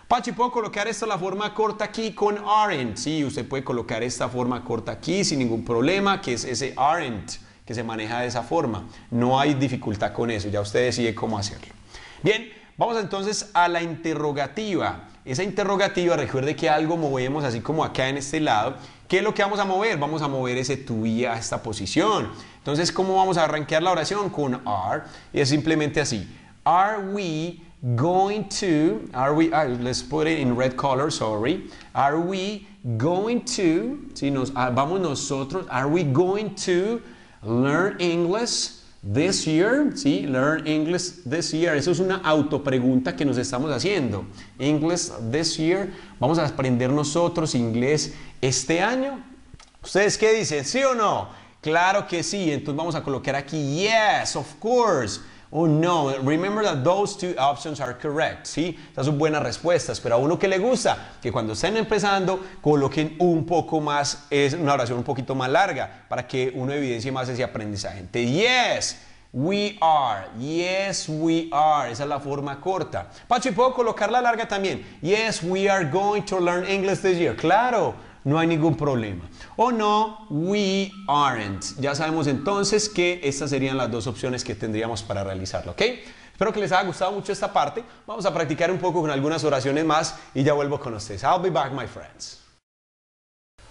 Pachi, ¿puedo colocar esta la forma corta aquí con aren't? Sí, usted puede colocar esta forma corta aquí sin ningún problema, que es ese aren't, que se maneja de esa forma. No hay dificultad con eso, ya usted decide cómo hacerlo. Bien, vamos entonces a la interrogativa. Esa interrogativa, recuerde que algo movemos así como acá en este lado. ¿Qué es lo que vamos a mover? Vamos a mover ese to be a esta posición. Entonces, ¿cómo vamos a arranquear la oración? Con are. Y es simplemente así. Are we going to, let's put it in red color, sorry. Are we going to, si vamos nosotros, are we going to learn English this year? ¿Sí? Learn English this year. Eso es una autopregunta que nos estamos haciendo. English this year. ¿Vamos a aprender nosotros inglés este año? ¿Ustedes qué dicen? ¿Sí o no? Claro que sí. Entonces vamos a colocar aquí yes, of course. Oh no, remember that those two options are correct, ¿sí? Esas son buenas respuestas, pero a uno que le gusta, que cuando estén empezando, coloquen un poco más, es una oración un poquito más larga, para que uno evidencie más ese aprendizaje. Entonces, yes, we are, yes, we are, esa es la forma corta. Pacho, ¿y puedo colocar la larga también? Yes, we are going to learn English this year. Claro, no hay ningún problema. O no, we aren't. Ya sabemos entonces que estas serían las dos opciones que tendríamos para realizarlo, ¿ok? Espero que les haya gustado mucho esta parte. Vamos a practicar un poco con algunas oraciones más y ya vuelvo con ustedes. I'll be back, my friends.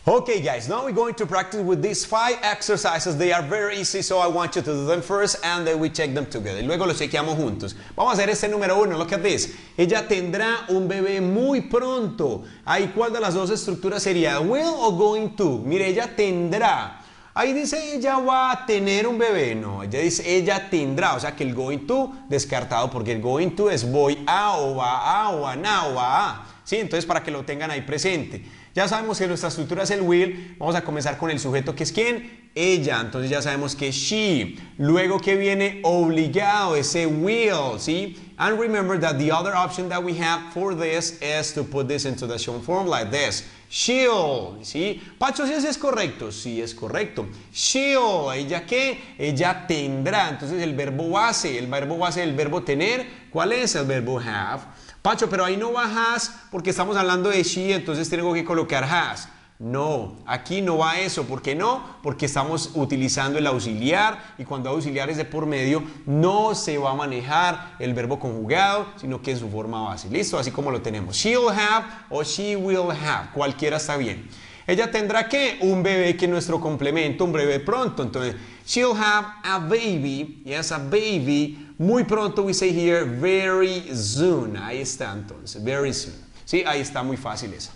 Okay guys, now we're going to practice with these 5 exercises. They are very easy, so I want you to do them first and then we check them together. Y luego los chequeamos juntos. Vamos a hacer este número 1, look at this. Ella tendrá un bebé muy pronto. Ahí, ¿cuál de las dos estructuras sería? Will o going to? Mire, ella tendrá. Ahí dice ella va a tener un bebé. No, ella dice ella tendrá. O sea que el going to descartado porque el going to es voy a o va a o a na o va a. ¿Sí? Entonces para que lo tengan ahí presente. Ya sabemos que nuestra estructura es el will. Vamos a comenzar con el sujeto que es ¿quién? Ella. Entonces ya sabemos que she. Luego que viene obligado, ese will, ¿sí? And remember that the other option that we have for this is to put this into the shown form like this. She'll, ¿sí? Pacho, ¿sí es correcto? Sí, es correcto. She'll, ¿ella qué? Ella tendrá. Entonces el verbo base del verbo tener, ¿cuál es? El verbo have. Pacho, pero ahí no va has porque estamos hablando de she, entonces tengo que colocar has. No, aquí no va eso. ¿Por qué no? Porque estamos utilizando el auxiliar y cuando hay auxiliares de por medio no se va a manejar el verbo conjugado, sino que en su forma base. ¿Listo? Así como lo tenemos. She'll have o she will have. Cualquiera está bien. Ella tendrá ¿qué? Un bebé, que es nuestro complemento, un bebé pronto. Entonces, she'll have a baby. Yes, a baby. Muy pronto, we say here, very soon. Ahí está entonces, very soon. Sí, ahí está muy fácil esa.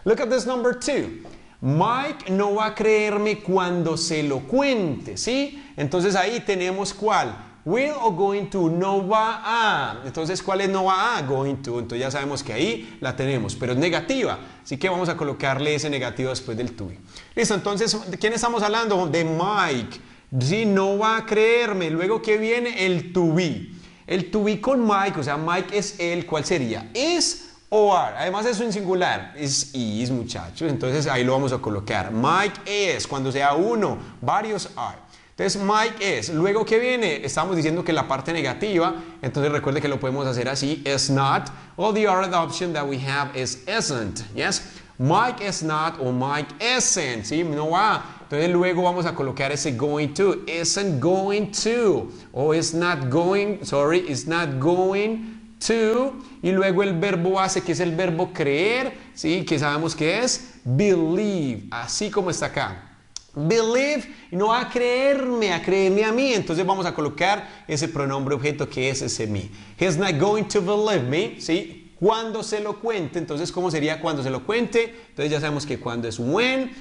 Look at this number 2. Mike no va a creerme cuando se lo cuente, ¿sí? Entonces ahí tenemos ¿cuál? Will o going to, no va a. Entonces, ¿cuál es no va a? Going to. Entonces ya sabemos que ahí la tenemos, pero es negativa. Así que vamos a colocarle ese negativo después del to be. Listo, entonces, ¿de quién estamos hablando? De Mike. Sí, no va a creerme. Luego, ¿qué viene? El to be. El to be con Mike, o sea, Mike es él, ¿cuál sería? Is o are. Además, eso en singular. Es is, muchachos. Entonces, ahí lo vamos a colocar. Mike is, cuando sea uno, varios are. Entonces, Mike is. Luego, ¿qué viene? Estamos diciendo que la parte negativa, entonces recuerde que lo podemos hacer así, is not, or the other option that we have is isn't, yes? Mike is not o Mike isn't, ¿sí? No va. Entonces, luego vamos a colocar ese going to, isn't going to, o is not going, sorry, is not going to, y luego el verbo base, que es el verbo creer, ¿sí? Que sabemos que es believe, así como está acá. Believe, no a creerme a mí. Entonces vamos a colocar ese pronombre objeto que es ese me. He's not going to believe me, ¿sí? Cuando se lo cuente. Entonces, ¿cómo sería cuando se lo cuente? Entonces ya sabemos que cuando es when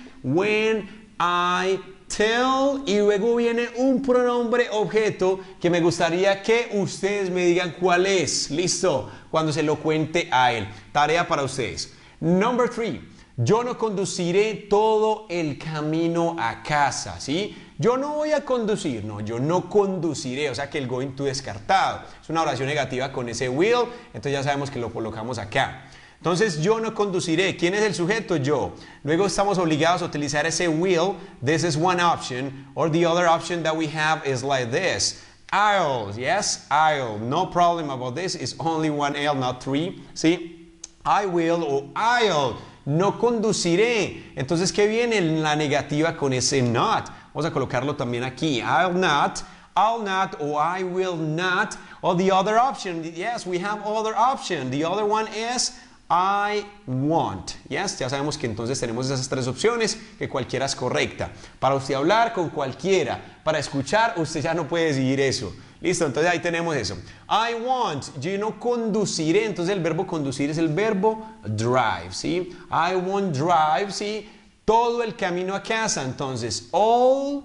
I tell, y luego viene un pronombre objeto que me gustaría que ustedes me digan cuál es. Listo, cuando se lo cuente a él. Tarea para ustedes. Number 3. Yo no conduciré todo el camino a casa, ¿sí? Yo no voy a conducir, no, yo no conduciré, o sea que el going to descartado. Es una oración negativa con ese will, entonces ya sabemos que lo colocamos acá. Entonces, yo no conduciré. ¿Quién es el sujeto? Yo. Luego estamos obligados a utilizar ese will. This is one option, or the other option that we have is like this. I'll, yes, I'll. No problem about this, it's only one L, not three, ¿sí? I will o I'll. No conduciré. Entonces, ¿qué viene en la negativa con ese not? Vamos a colocarlo también aquí. I'll not o I will not. Or the other option. Yes, we have other option. The other one is I won't. Yes, ya sabemos que entonces tenemos esas tres opciones, que cualquiera es correcta. Para usted hablar con cualquiera, para escuchar, usted ya no puede decidir eso. Listo, entonces ahí tenemos eso. I won't, yo no conduciré. Entonces el verbo conducir es el verbo drive, ¿sí? I won't drive, ¿sí? Todo el camino a casa. Entonces, all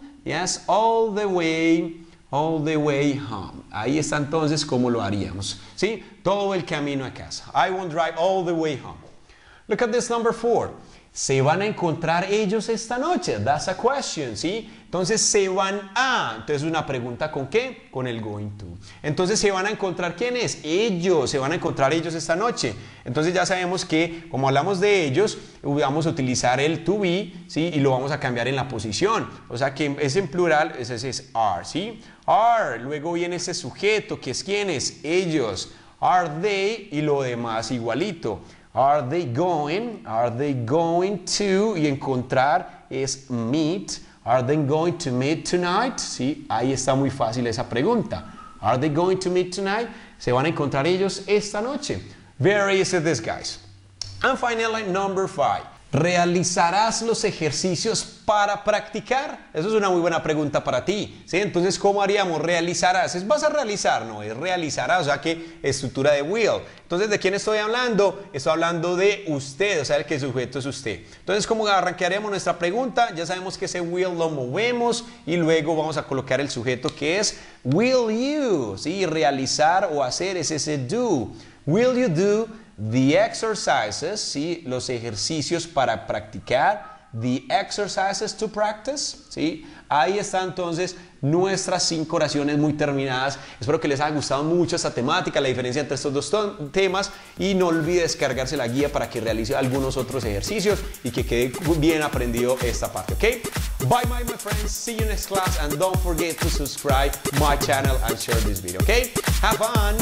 the way home. Ahí está entonces cómo lo haríamos, ¿sí? Todo el camino a casa. I won't drive all the way home. Look at this number 4. ¿Se van a encontrar ellos esta noche? That's a question, ¿sí? Entonces, se van a. Entonces, una pregunta ¿con qué? Con el going to. Entonces, ¿se van a encontrar quiénes? Ellos. Se van a encontrar ellos esta noche. Entonces, ya sabemos que, como hablamos de ellos, vamos a utilizar el to be, ¿sí? Y lo vamos a cambiar en la posición. O sea, que es en plural, ese es are, ¿sí? Are. Luego viene ese sujeto, que es quiénes? Ellos. Are they, y lo demás igualito. Are they going to, y encontrar es meet. Are they going to meet tonight? Sí, ahí está muy fácil esa pregunta. Are they going to meet tonight? ¿Se van a encontrar ellos esta noche? Very easy this, guys. And finally, number 5. ¿Realizarás los ejercicios para practicar? Eso es una muy buena pregunta para ti, ¿sí? Entonces, ¿cómo haríamos? ¿Realizarás? ¿Es vas a realizar? No, es realizarás, o sea que estructura de will. Entonces, ¿de quién estoy hablando? Estoy hablando de usted, o sea, el que el sujeto es usted. Entonces, ¿cómo arranquearemos nuestra pregunta? Ya sabemos que ese will lo movemos y luego vamos a colocar el sujeto que es will you, ¿sí? Realizar o hacer es ese do. Will you do the exercises, ¿sí? Los ejercicios para practicar. The exercises to practice, ¿sí? Ahí están entonces nuestras 5 oraciones muy terminadas. Espero que les haya gustado mucho esta temática, la diferencia entre estos dos temas, y no olvide descargarse la guía para que realice algunos otros ejercicios y que quede bien aprendido esta parte, ¿ok? Bye my friends, see you next class, and don't forget to subscribe my channel and share this video, ¿ok? Have fun!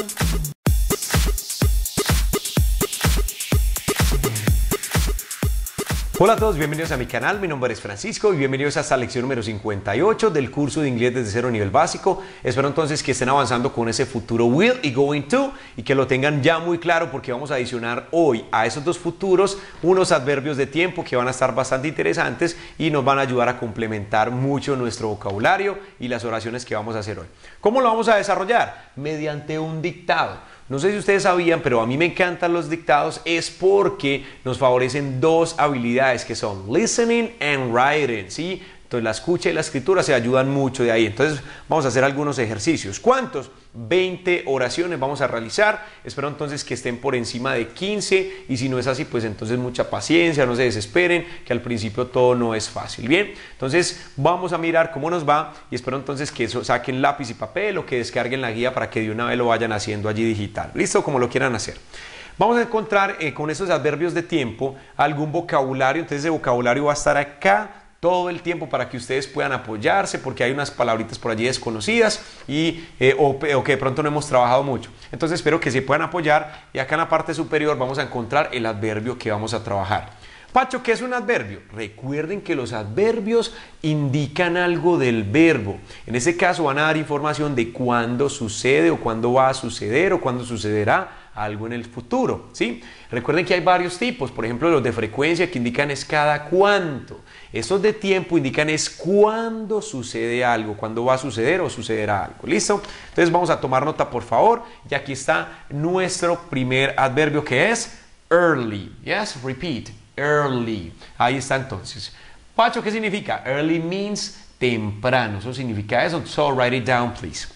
Hola a todos, bienvenidos a mi canal, mi nombre es Francisco y bienvenidos a esta lección número 58 del curso de inglés desde cero nivel básico. Espero entonces que estén avanzando con ese futuro will y going to y que lo tengan ya muy claro porque vamos a adicionar hoy a esos dos futuros unos adverbios de tiempo que van a estar bastante interesantes y nos van a ayudar a complementar mucho nuestro vocabulario y las oraciones que vamos a hacer hoy. ¿Cómo lo vamos a desarrollar? Mediante un dictado. No sé si ustedes sabían, pero a mí me encantan los dictados, es porque nos favorecen dos habilidades que son listening and writing, ¿sí? Entonces la escucha y la escritura se ayudan mucho de ahí. Entonces vamos a hacer algunos ejercicios. ¿Cuántos? 20 oraciones vamos a realizar. Espero entonces que estén por encima de 15 y si no es así, pues entonces mucha paciencia, no se desesperen, que al principio todo no es fácil. Bien, entonces vamos a mirar cómo nos va y espero entonces que eso, saquen lápiz y papel o que descarguen la guía para que de una vez lo vayan haciendo allí digital. ¿Listo? Como lo quieran hacer. Vamos a encontrar con esos adverbios de tiempo algún vocabulario. Entonces ese vocabulario va a estar acá todo el tiempo para que ustedes puedan apoyarse porque hay unas palabritas por allí desconocidas o que de pronto no hemos trabajado mucho. Entonces espero que se puedan apoyar y acá en la parte superior vamos a encontrar el adverbio que vamos a trabajar. Pacho, ¿qué es un adverbio? Recuerden que los adverbios indican algo del verbo. En este caso van a dar información de cuándo sucede o cuándo va a suceder o cuándo sucederá algo en el futuro, ¿sí? Recuerden que hay varios tipos, por ejemplo los de frecuencia que indican es cada cuánto. Estos de tiempo indican es cuándo sucede algo, cuándo va a suceder o sucederá algo, ¿listo? Entonces vamos a tomar nota por favor y aquí está nuestro primer adverbio que es early, yes, repeat, early, ahí está entonces. Pacho, ¿qué significa? Early means temprano, eso significa eso, so write it down please.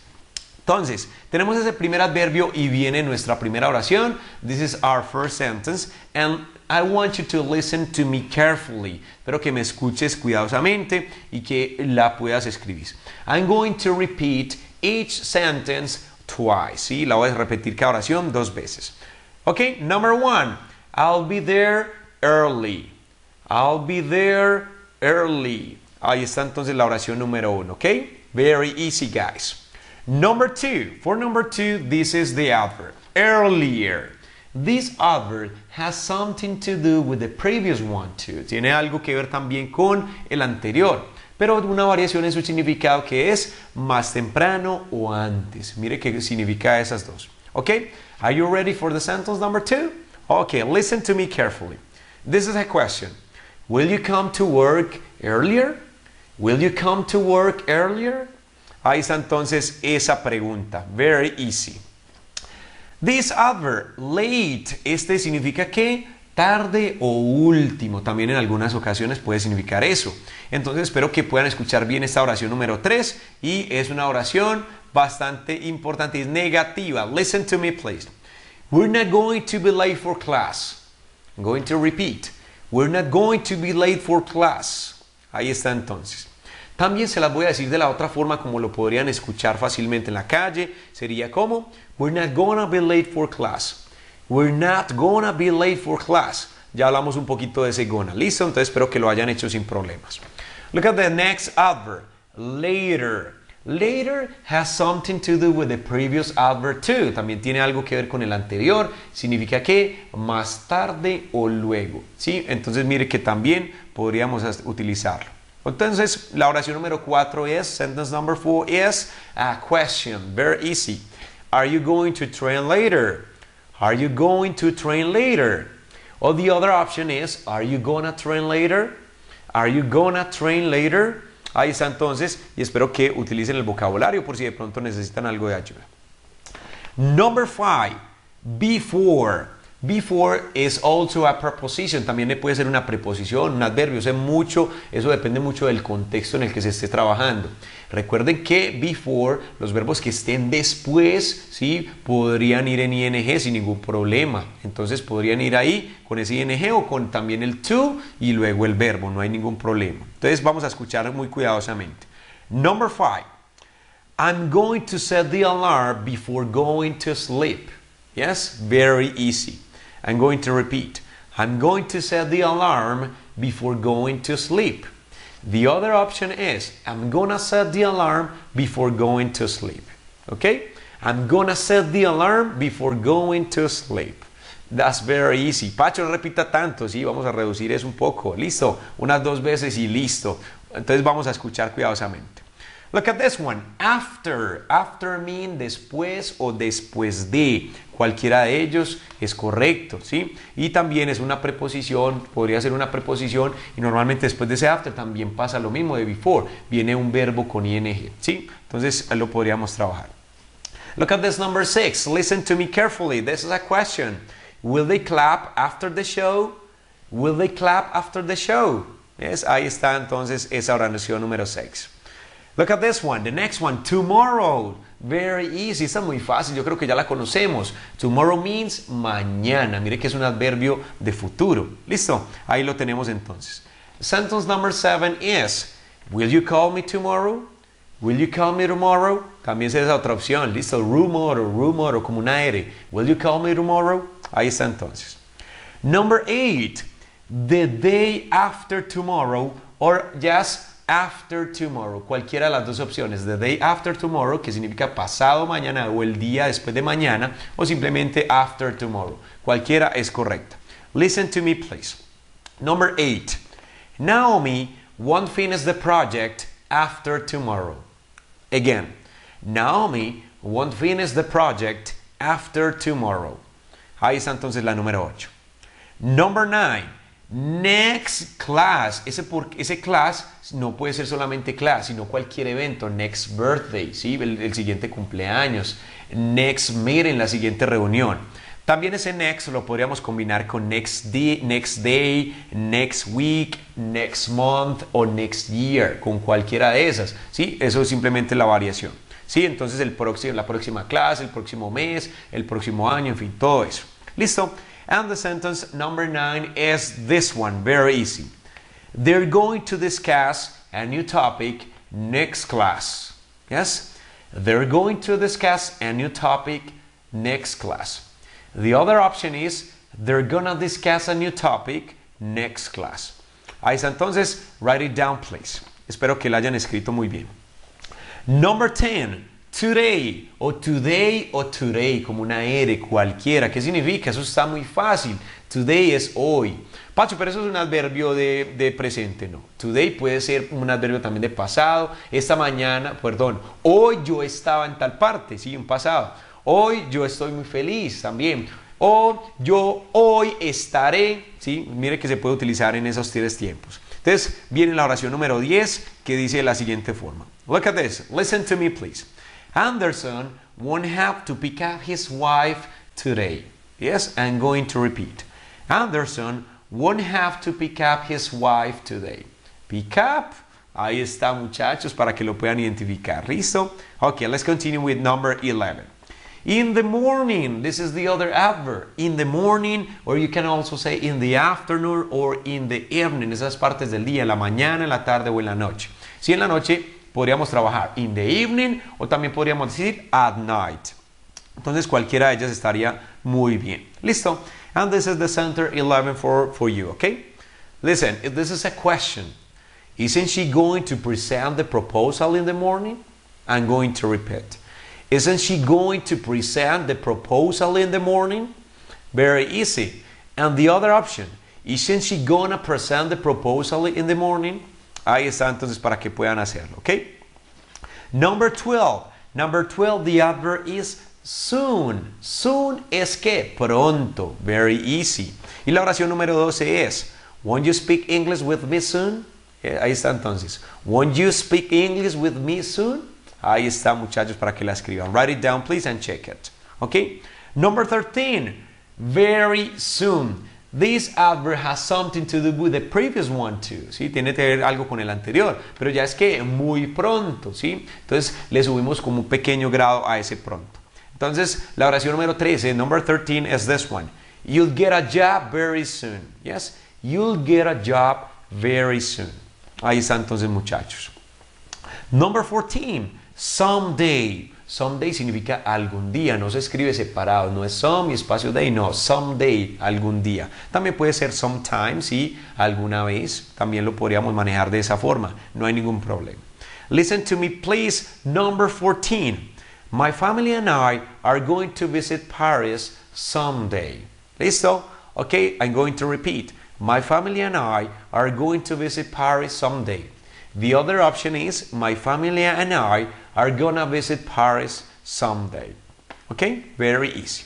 Entonces, tenemos ese primer adverbio y viene nuestra primera oración. This is our first sentence and I want you to listen to me carefully. Espero que me escuches cuidadosamente y que la puedas escribir. I'm going to repeat each sentence twice. ¿Sí? La voy a repetir cada oración 2 veces. Ok, number 1. I'll be there early. I'll be there early. Ahí está entonces la oración número 1. Ok, very easy guys. Number 2, for number 2, this is the adverb, earlier. This adverb has something to do with the previous one too. Tiene algo que ver también con el anterior, pero una variación en su significado que es más temprano o antes. Mire qué significa esas dos. Okay, are you ready for the sentence number 2? Okay, listen to me carefully. This is a question. Will you come to work earlier? Will you come to work earlier? Ahí está entonces esa pregunta. Very easy. This adverb, late, este significa que tarde o último. También en algunas ocasiones puede significar eso. Entonces espero que puedan escuchar bien esta oración número 3 y es una oración bastante importante, es negativa. Listen to me please. We're not going to be late for class. I'm going to repeat. We're not going to be late for class. Ahí está entonces. También se las voy a decir de la otra forma como lo podrían escuchar fácilmente en la calle. Sería como, we're not gonna be late for class. We're not gonna be late for class. Ya hablamos un poquito de ese gonna. ¿Listo? Entonces espero que lo hayan hecho sin problemas. Look at the next adverb. Later. Later has something to do with the previous adverb too. También tiene algo que ver con el anterior. Significa que más tarde o luego. ¿Sí? Entonces mire que también podríamos utilizarlo. Entonces, la oración número 4 es, sentence number 4 is a question, very easy. Are you going to train later? Are you going to train later? Or the other option is, are you gonna train later? Are you gonna train later? Ahí está entonces, y espero que utilicen el vocabulario por si de pronto necesitan algo de ayuda. Number 5, before. Before is also a preposition, también le puede ser una preposición, un adverbio, eso depende mucho del contexto en el que se esté trabajando. Recuerden que before, los verbos que estén después, ¿sí? Podrían ir en ing sin ningún problema. Entonces podrían ir ahí con ese ing o con también el to y luego el verbo, no hay ningún problema. Entonces vamos a escuchar muy cuidadosamente. Number 5, I'm going to set the alarm before going to sleep. Yes, very easy. I'm going to repeat. I'm going to set the alarm before going to sleep. The other option is, I'm gonna set the alarm before going to sleep. Okay? I'm gonna set the alarm before going to sleep. That's very easy. Pacho, no repita tanto, sí, vamos a reducir eso un poco. Listo, unas 2 veces y listo. Entonces vamos a escuchar cuidadosamente. Look at this one. After. After mean después o después de. Cualquiera de ellos es correcto, ¿sí? Y también es una preposición, podría ser una preposición y normalmente después de ese after también pasa lo mismo de before. Viene un verbo con ing, ¿sí? Entonces lo podríamos trabajar. Look at this number 6. Listen to me carefully. This is a question. Will they clap after the show? Will they clap after the show? Yes, ahí está entonces esa oración número 6. Look at this one. The next one. Tomorrow. Very easy. Está muy fácil. Yo creo que ya la conocemos. Tomorrow means mañana. Mire que es un adverbio de futuro. ¿Listo? Ahí lo tenemos entonces. Sentence number 7 is, will you call me tomorrow? Will you call me tomorrow? También es esa otra opción. ¿Listo? Rumor o como una R. Will you call me tomorrow? Ahí está entonces. Number 8. The day after tomorrow or just after tomorrow. Cualquiera de las dos opciones. The day after tomorrow, que significa pasado mañana o el día después de mañana, o simplemente after tomorrow. Cualquiera es correcta. Listen to me, please. Number 8. Naomi won't finish the project after tomorrow. Again, Naomi won't finish the project after tomorrow. Ahí está entonces la número 8. Number 9. Next class. Ese class no puede ser solamente class, sino cualquier evento. Next birthday, ¿sí? el siguiente cumpleaños. Next meeting, la siguiente reunión. También ese next lo podríamos combinar con next day, next week, next month o next year, con cualquiera de esas, ¿sí? Eso es simplemente la variación, ¿sí? Entonces la próxima clase, el próximo mes, el próximo año, en fin, todo eso. ¿Listo? And the sentence number 9 is this one, very easy. They're going to discuss a new topic next class. Yes? They're going to discuss a new topic next class. The other option is, they're gonna discuss a new topic next class. Ahí está, entonces, write it down, please. Espero que la hayan escrito muy bien. Number 10, today, o today, como una R, cualquiera. ¿Qué significa? Eso está muy fácil. Today es hoy. Pacho, pero eso es un adverbio de presente, no. Today puede ser un adverbio también de pasado. Esta mañana, perdón, hoy yo estaba en tal parte, sí, en pasado. Hoy yo estoy muy feliz también. O yo hoy estaré, ¿sí? Mire que se puede utilizar en esos tres tiempos. Entonces, viene la oración número 10 que dice de la siguiente forma. Look at this. Listen to me, please. Anderson won't have to pick up his wife today. Yes, I'm going to repeat. Anderson won't have to pick up his wife today. Pick up. Ahí está, muchachos, para que lo puedan identificar. ¿Listo? Okay, let's continue with number 11. In the morning, this is the other adverb. In the morning, or you can also say in the afternoon or in the evening. Esas partes del día, en la mañana, en la tarde o en la noche. Si en la noche podríamos trabajar in the evening o también podríamos decir at night. Entonces cualquiera de ellas estaría muy bien. ¿Listo? And this is the center 11 for you, okay? Listen, if this is a question, isn't she going to present the proposal in the morning? I'm going to repeat. Isn't she going to present the proposal in the morning? Very easy. And the other option, isn't she gonna present the proposal in the morning? Ahí está entonces para que puedan hacerlo, ¿ok? Number 12. Number 12, the adverb is soon. Soon es que pronto. Very easy. Y la oración número 12 es, won't you speak English with me soon? Ahí está entonces. Won't you speak English with me soon? Ahí está, muchachos, para que la escriban. Write it down, please, and check it. Okay? Number 13. Very soon. This adverb has something to do with the previous one too. ¿Sí? Tiene que ver algo con el anterior. Pero ya es que muy pronto. ¿Sí? Entonces, le subimos como un pequeño grado a ese pronto. Entonces, la oración número 13, number 13, is this one. You'll get a job very soon. Yes? You'll get a job very soon. Ahí está entonces, muchachos. Number 14. Someday. Someday significa algún día, no se escribe separado, no es some y espacio day, no, someday, algún día. También puede ser sometime, sí, alguna vez, también lo podríamos manejar de esa forma, no hay ningún problema. Listen to me, please, number 14. My family and I are going to visit Paris someday. ¿Listo? Okay, I'm going to repeat. My family and I are going to visit Paris someday. The other option is, my family and I are gonna visit Paris someday. Okay? Very easy.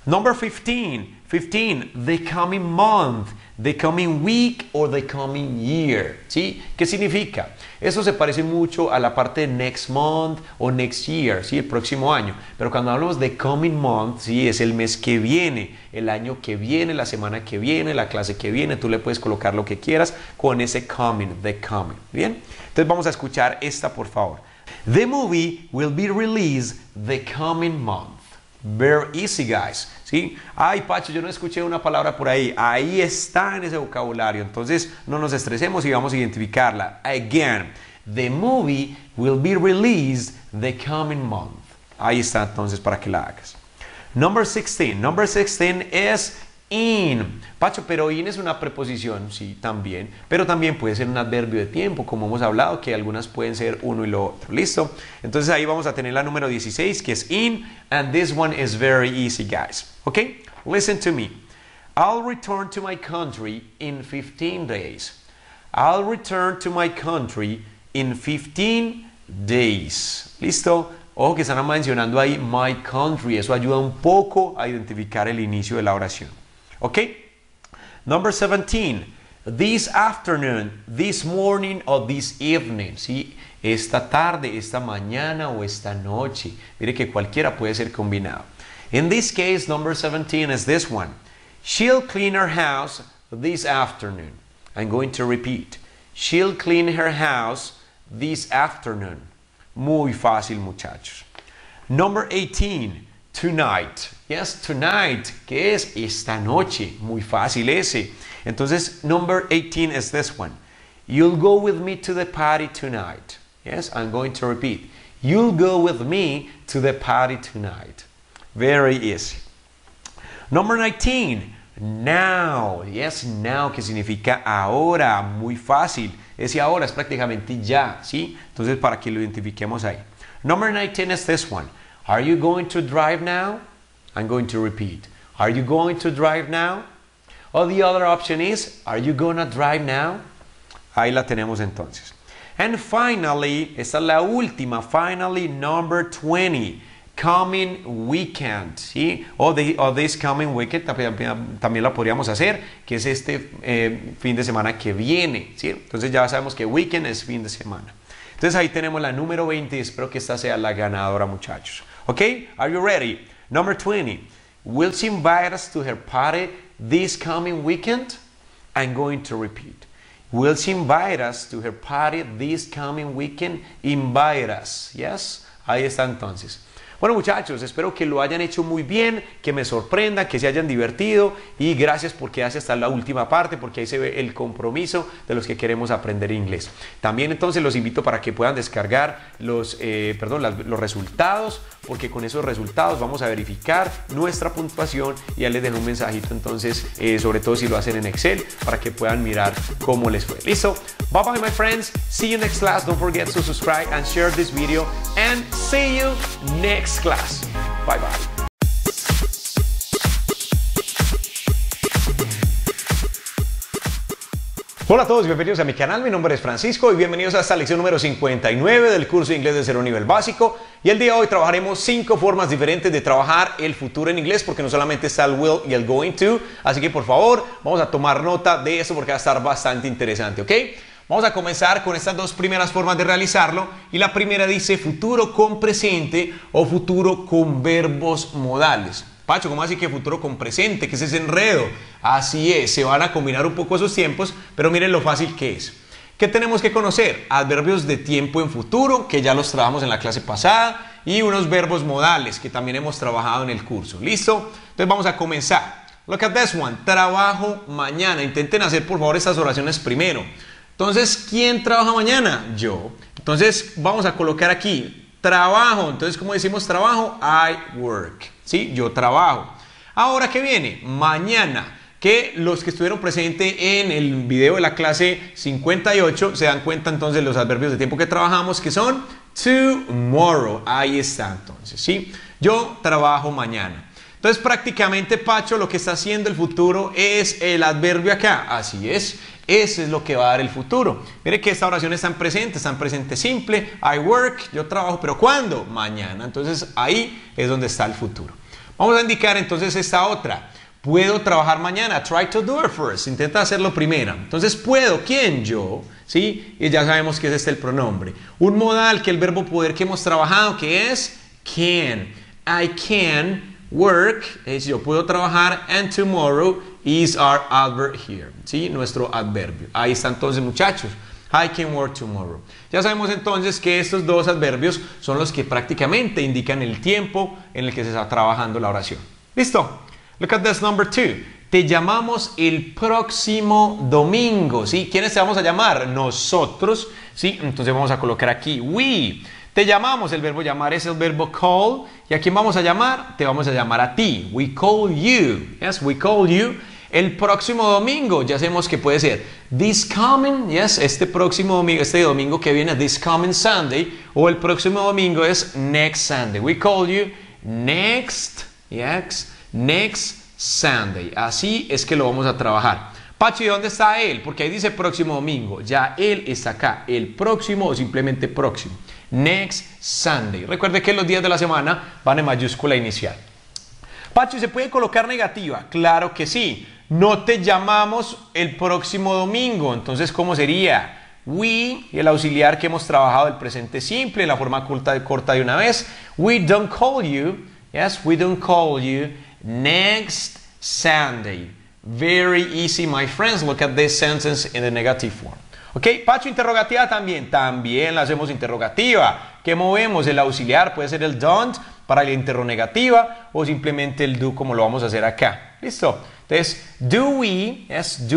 Number 15. 15. The coming month, the coming week or the coming year. ¿Sí? ¿Qué significa? Eso se parece mucho a la parte de next month o next year, ¿sí? El próximo año. Pero cuando hablamos de coming month, ¿sí? Es el mes que viene, el año que viene, la semana que viene, la clase que viene. Tú le puedes colocar lo que quieras con ese coming, the coming. ¿Bien? Entonces vamos a escuchar esta, por favor. The movie will be released the coming month. Very easy, guys. ¿Sí? Ay, Pacho, yo no escuché una palabra por ahí. Ahí está en ese vocabulario. Entonces, no nos estresemos y vamos a identificarla. Again, the movie will be released the coming month. Ahí está entonces para que la hagas. Number 16. Number 16 es in. Pacho, pero in es una preposición, sí, también. Pero también puede ser un adverbio de tiempo, como hemos hablado, que algunas pueden ser uno y lo otro. ¿Listo? Entonces ahí vamos a tener la número 16, que es in. And this one is very easy, guys. Okay? Listen to me. I'll return to my country in 15 days. I'll return to my country in 15 days. ¿Listo? Ojo que están mencionando ahí my country. Eso ayuda un poco a identificar el inicio de la oración. ¿Ok? Number 17. This afternoon, this morning or this evening. ¿Sí? Esta tarde, esta mañana o esta noche. Mire que cualquiera puede ser combinado. In this case, number 17 is this one. She'll clean her house this afternoon. I'm going to repeat. She'll clean her house this afternoon. Muy fácil, muchachos. Number 18. Tonight. Yes, tonight. ¿Qué es? Esta noche. Muy fácil ese. Entonces, number 18 is this one. You'll go with me to the party tonight. Yes, I'm going to repeat. You'll go with me to the party tonight. Very easy. Number 19. Now. Yes, now, que significa ahora. Muy fácil. Ese ahora es prácticamente ya, ¿sí? Entonces, para que lo identifiquemos ahí. Number 19 is this one. Are you going to drive now? I'm going to repeat. Are you going to drive now? Or the other option is, are you gonna drive now? Ahí la tenemos entonces. And finally, esta es la última. Finally, number 20. Coming weekend, ¿sí? O this coming weekend también la podríamos hacer, que es este fin de semana que viene, ¿sí? Entonces ya sabemos que weekend es fin de semana. Entonces ahí tenemos la número 20 y espero que esta sea la ganadora, muchachos. ¿Ok? Are you ready? Number 20. Will she invite us to her party this coming weekend? I'm going to repeat. Will she invite us to her party this coming weekend? Invite us. Yes? Ahí está entonces. Bueno, muchachos, espero que lo hayan hecho muy bien, que me sorprenda, que se hayan divertido y gracias por quedarse hasta la última parte porque ahí se ve el compromiso de los que queremos aprender inglés. También entonces los invito para que puedan descargar los resultados porque con esos resultados vamos a verificar nuestra puntuación y ya les dejo un mensajito entonces, sobre todo si lo hacen en Excel, para que puedan mirar cómo les fue. ¿Listo? Bye bye, my friends. See you next class. Don't forget to subscribe and share this video and see you next class. Bye bye. Hola a todos, bienvenidos a mi canal, mi nombre es Francisco y bienvenidos a esta lección número 59 del curso de inglés de cero nivel básico. Y el día de hoy trabajaremos 5 formas diferentes de trabajar el futuro en inglés porque no solamente está el will y el going to, así que por favor vamos a tomar nota de eso porque va a estar bastante interesante, ¿ok? Vamos a comenzar con estas dos primeras formas de realizarlo y la primera dice futuro con presente o futuro con verbos modales. Pacho, ¿cómo así que futuro con presente? ¿Qué es ese enredo? Así es, se van a combinar un poco esos tiempos, pero miren lo fácil que es. ¿Qué tenemos que conocer? Adverbios de tiempo en futuro, que ya los trabajamos en la clase pasada, y unos verbos modales, que también hemos trabajado en el curso. ¿Listo? Entonces vamos a comenzar. Look at this one. Trabajo mañana. Intenten hacer por favor estas oraciones primero. Entonces, ¿quién trabaja mañana? Yo. Entonces, vamos a colocar aquí trabajo. Entonces, ¿cómo decimos trabajo? I work. ¿Sí? Yo trabajo. Ahora, ¿qué viene? Mañana. Que los que estuvieron presentes en el video de la clase 58 se dan cuenta entonces de los adverbios de tiempo que trabajamos, que son tomorrow. Ahí está entonces, ¿sí? Yo trabajo mañana. Entonces, prácticamente, Pacho, lo que está haciendo el futuro es el adverbio acá. Así es. Ese es lo que va a dar el futuro. Mire que esta oración está en presente simple. I work, yo trabajo, pero ¿cuándo? Mañana. Entonces ahí es donde está el futuro. Vamos a indicar entonces esta otra. Puedo trabajar mañana. Try to do it first. Intenta hacerlo primero. Entonces, puedo. ¿Quién? Yo. ¿Sí? Y ya sabemos que es este el pronombre. Un modal que el verbo poder que hemos trabajado, que es can. I can work. Es yo puedo trabajar. And tomorrow is our adverb here. ¿Sí? Nuestro adverbio. Ahí está entonces, muchachos. I can work tomorrow. Ya sabemos entonces que estos dos adverbios son los que prácticamente indican el tiempo en el que se está trabajando la oración. ¿Listo? Look at this number 2. Te llamamos el próximo domingo, ¿sí? ¿Quiénes te vamos a llamar? Nosotros, ¿sí? Entonces vamos a colocar aquí we. Te llamamos, el verbo llamar es el verbo call. ¿Y a quién vamos a llamar? Te vamos a llamar a ti. We call you. Yes, we call you. El próximo domingo, ya sabemos que puede ser this coming, yes, este próximo domingo, este domingo que viene, this coming Sunday, o el próximo domingo es next Sunday. We call you next, yes, next Sunday. Así es que lo vamos a trabajar. Pacho, ¿y dónde está él? Porque ahí dice próximo domingo. Ya él está acá. El próximo o simplemente próximo. Next Sunday. Recuerde que los días de la semana van en mayúscula inicial. Pacho, ¿y se puede colocar negativa? Claro que sí. No te llamamos el próximo domingo. Entonces, ¿cómo sería? We, y el auxiliar que hemos trabajado el presente simple, la forma corta de una vez. We don't call you. Yes, we don't call you next Sunday. Very easy, my friends. Look at this sentence in the negative form. Ok, Pacho, interrogativa también. También la hacemos interrogativa. ¿Qué movemos? El auxiliar puede ser el don't para la interrogativa o simplemente el do como lo vamos a hacer acá. ¿Listo? Entonces, do